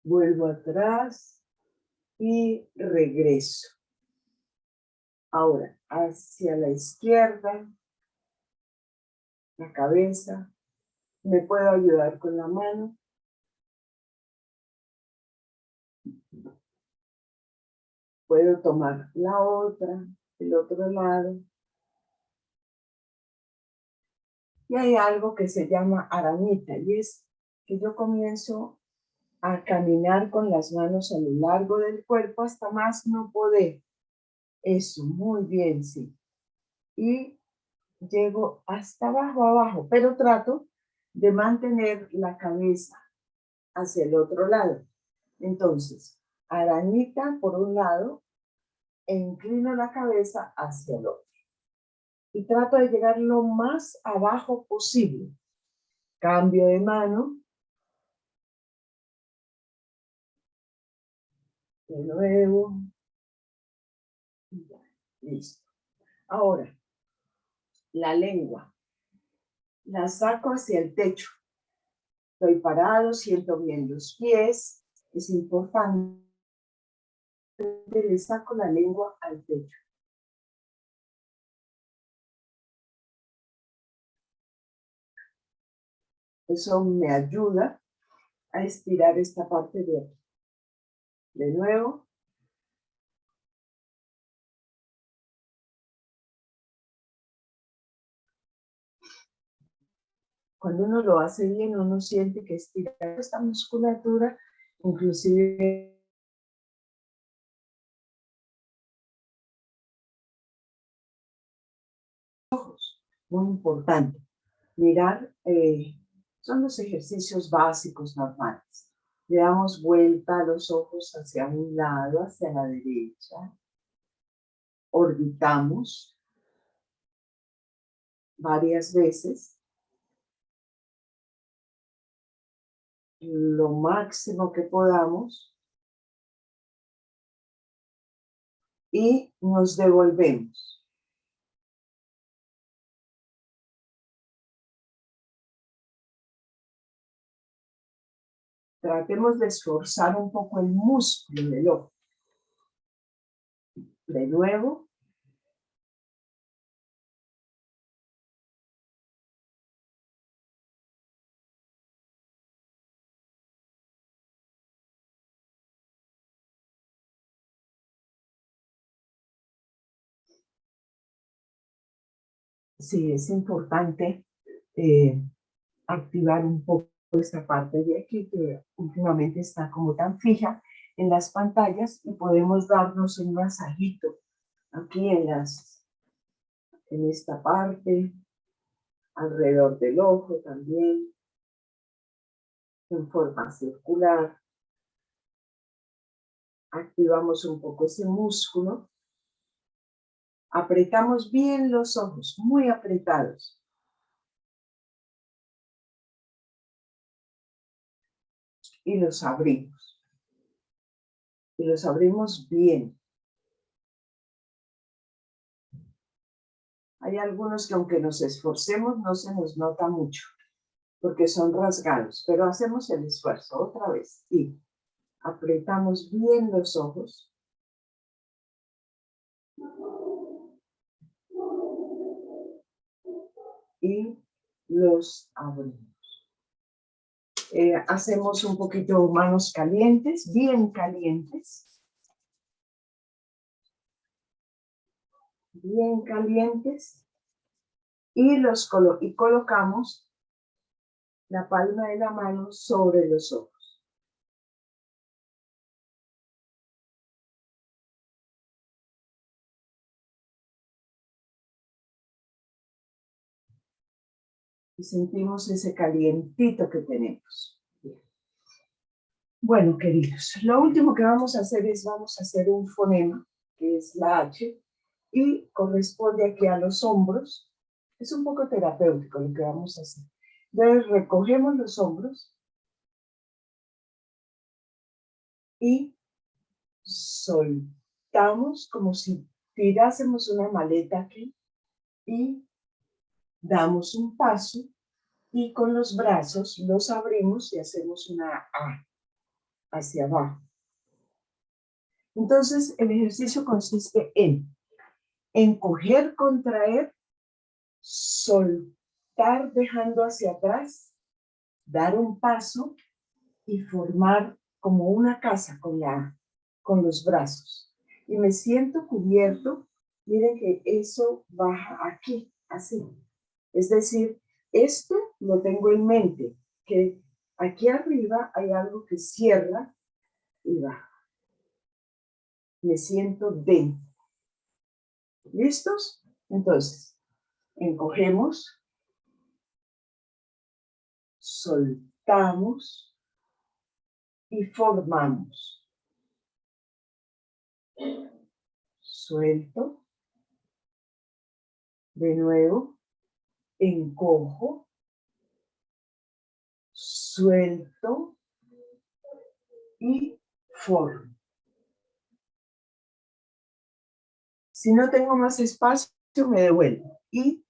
Vuelvo atrás y regreso. Ahora, hacia la izquierda, la cabeza. Me puedo ayudar con la mano. Puedo tomar la otra, el otro lado. Y hay algo que se llama arañita, y es que yo comienzo a caminar con las manos a lo largo del cuerpo hasta más no poder. Eso, muy bien, sí. Y llego hasta abajo, pero trato de mantener la cabeza hacia el otro lado. Entonces, arañita por un lado e inclino la cabeza hacia el otro. Y trato de llegar lo más abajo posible. Cambio de mano. De nuevo. Ya, listo. Ahora, la lengua. La saco hacia el techo. Estoy parado, siento bien los pies. Es importante. Le saco la lengua al techo. Eso me ayuda a estirar esta parte de aquí. De nuevo. Cuando uno lo hace bien, uno siente que estira esta musculatura, inclusive ojos. Muy importante. Mirar, son los ejercicios básicos normales. Le damos vuelta a los ojos hacia un lado, hacia la derecha. Orbitamos varias veces. Lo máximo que podamos. Y nos devolvemos. Tratemos de esforzar un poco el músculo del ojo. De nuevo. Sí, es importante activar un poco esta parte de aquí que últimamente está como tan fija en las pantallas y podemos darnos un masajito aquí en esta parte, alrededor del ojo también, en forma circular. Activamos un poco ese músculo. Apretamos bien los ojos, muy apretados. Y los abrimos. Y los abrimos bien. Hay algunos que aunque nos esforcemos no se nos nota mucho, porque son rasgados, pero hacemos el esfuerzo otra vez. Y apretamos bien los ojos. Y los abrimos. Hacemos un poquito manos calientes, bien calientes. Bien calientes. Y colocamos la palma de la mano sobre los ojos. Y sentimos ese calientito que tenemos. Bien. Bueno, queridos, lo último que vamos a hacer es, vamos a hacer un fonema, que es la H, y corresponde aquí a los hombros. Es un poco terapéutico lo que vamos a hacer. Entonces recogemos los hombros y soltamos como si tirásemos una maleta aquí y damos un paso y con los brazos los abrimos y hacemos una A hacia abajo. Entonces el ejercicio consiste en encoger, contraer, soltar dejando hacia atrás, dar un paso y formar como una casa con los brazos. Y me siento cubierto, miren que eso baja aquí, así. Es decir, esto lo tengo en mente, que aquí arriba hay algo que cierra y baja. Me siento dentro. ¿Listos? Entonces, encogemos, soltamos y formamos. Suelto. De nuevo, encojo. Suelto y formo. Si no tengo más espacio, me devuelvo. Y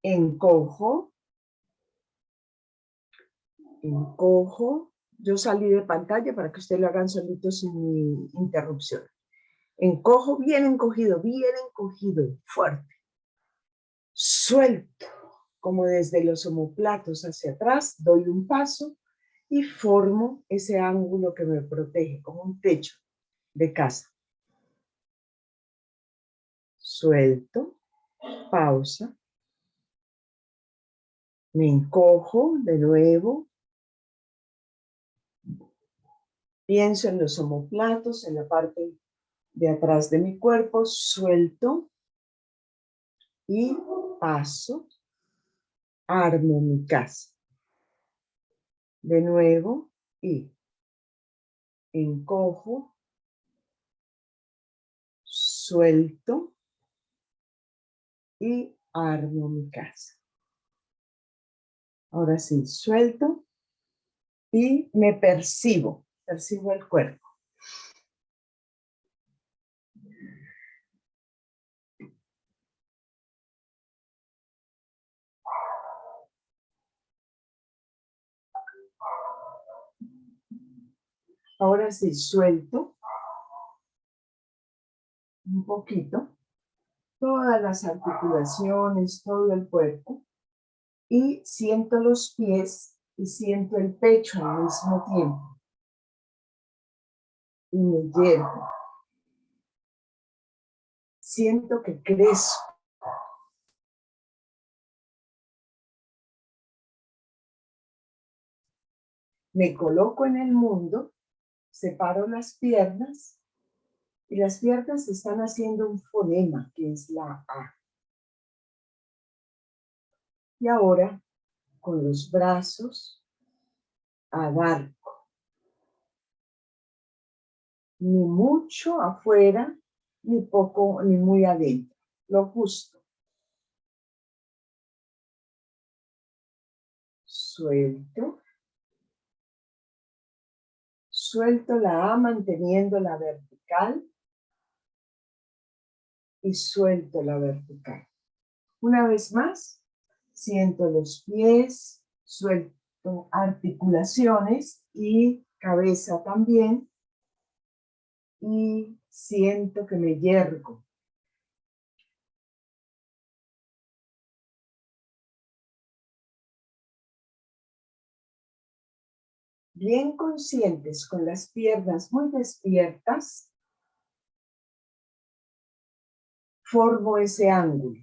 encojo. Encojo. Yo salí de pantalla para que ustedes lo hagan solito sin mi interrupción. Encojo, bien encogido, fuerte. Suelto, como desde los omóplatos hacia atrás, doy un paso y formo ese ángulo que me protege, como un techo de casa. Suelto, pausa. Me encojo de nuevo. Pienso en los omóplatos, en la parte de atrás de mi cuerpo, suelto y paso, armo mi casa. De nuevo y encojo, suelto y armo mi casa. Ahora sí, suelto y me percibo el cuerpo. Ahora sí, suelto un poquito todas las articulaciones, todo el cuerpo y siento los pies y siento el pecho al mismo tiempo. Y me yergo. Siento que crezco. Me coloco en el mundo, separo las piernas Y las piernas están haciendo un fonema, que es la A. Y ahora, con los brazos, abarco. Ni mucho afuera, ni poco, ni muy adentro. Lo justo. Suelto. Suelto la A manteniendo la vertical. Y suelto la vertical. Una vez más, siento los pies, suelto articulaciones y cabeza también. Y siento que me yergo. Bien conscientes, con las piernas muy despiertas, formo ese ángulo.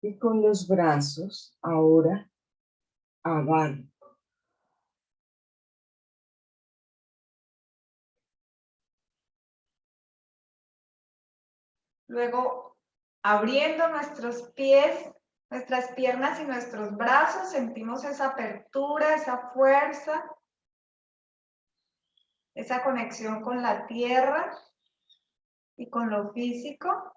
Y con los brazos, ahora, abarco. Luego, abriendo nuestros pies, nuestras piernas y nuestros brazos, sentimos esa apertura, esa fuerza, esa conexión con la tierra y con lo físico.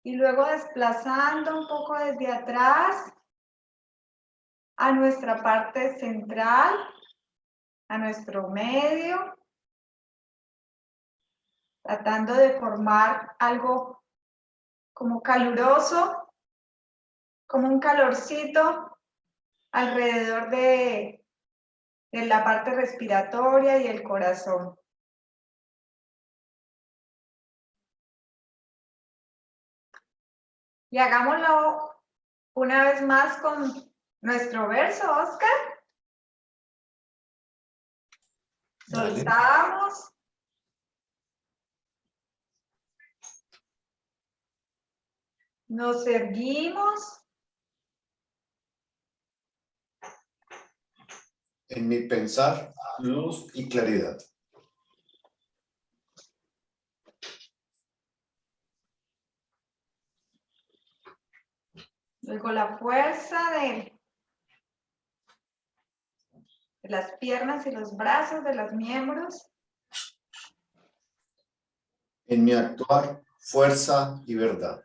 Y luego desplazando un poco desde atrás a nuestra parte central, a nuestro medio, tratando de formar algo como caluroso, como un calorcito alrededor de la parte respiratoria y el corazón. Y hagámoslo una vez más con nuestro verso, Oscar. Dale. Soltamos. Nos erguimos. En mi pensar, luz y claridad. Luego la fuerza de las piernas y los brazos, de los miembros. En mi actuar, fuerza y verdad.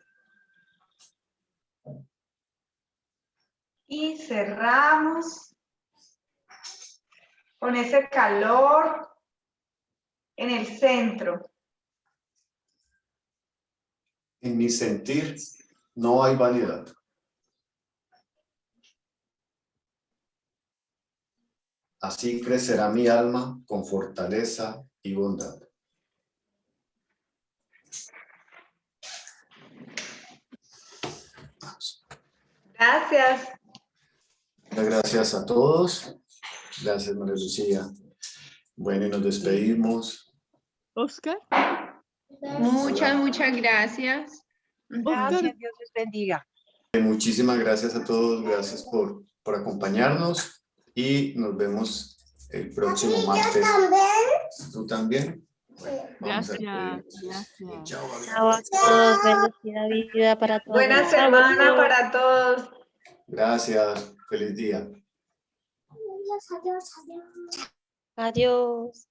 Y cerramos con ese calor en el centro. En mi sentir, no hay vanidad. Así crecerá mi alma con fortaleza y bondad. Gracias. Muchas gracias a todos. Gracias, María Lucía. Bueno, y nos despedimos. Oscar. Muchas gracias. Gracias, Dios les bendiga. Muchísimas gracias a todos. Gracias por acompañarnos. Y nos vemos el próximo martes. ¿Tú también? Bueno, vamos a Gracias. despedirnos. Chao, Chao a todos, bendecida vida para todos. Buena semana para todos. Gracias. Feliz día. Adiós.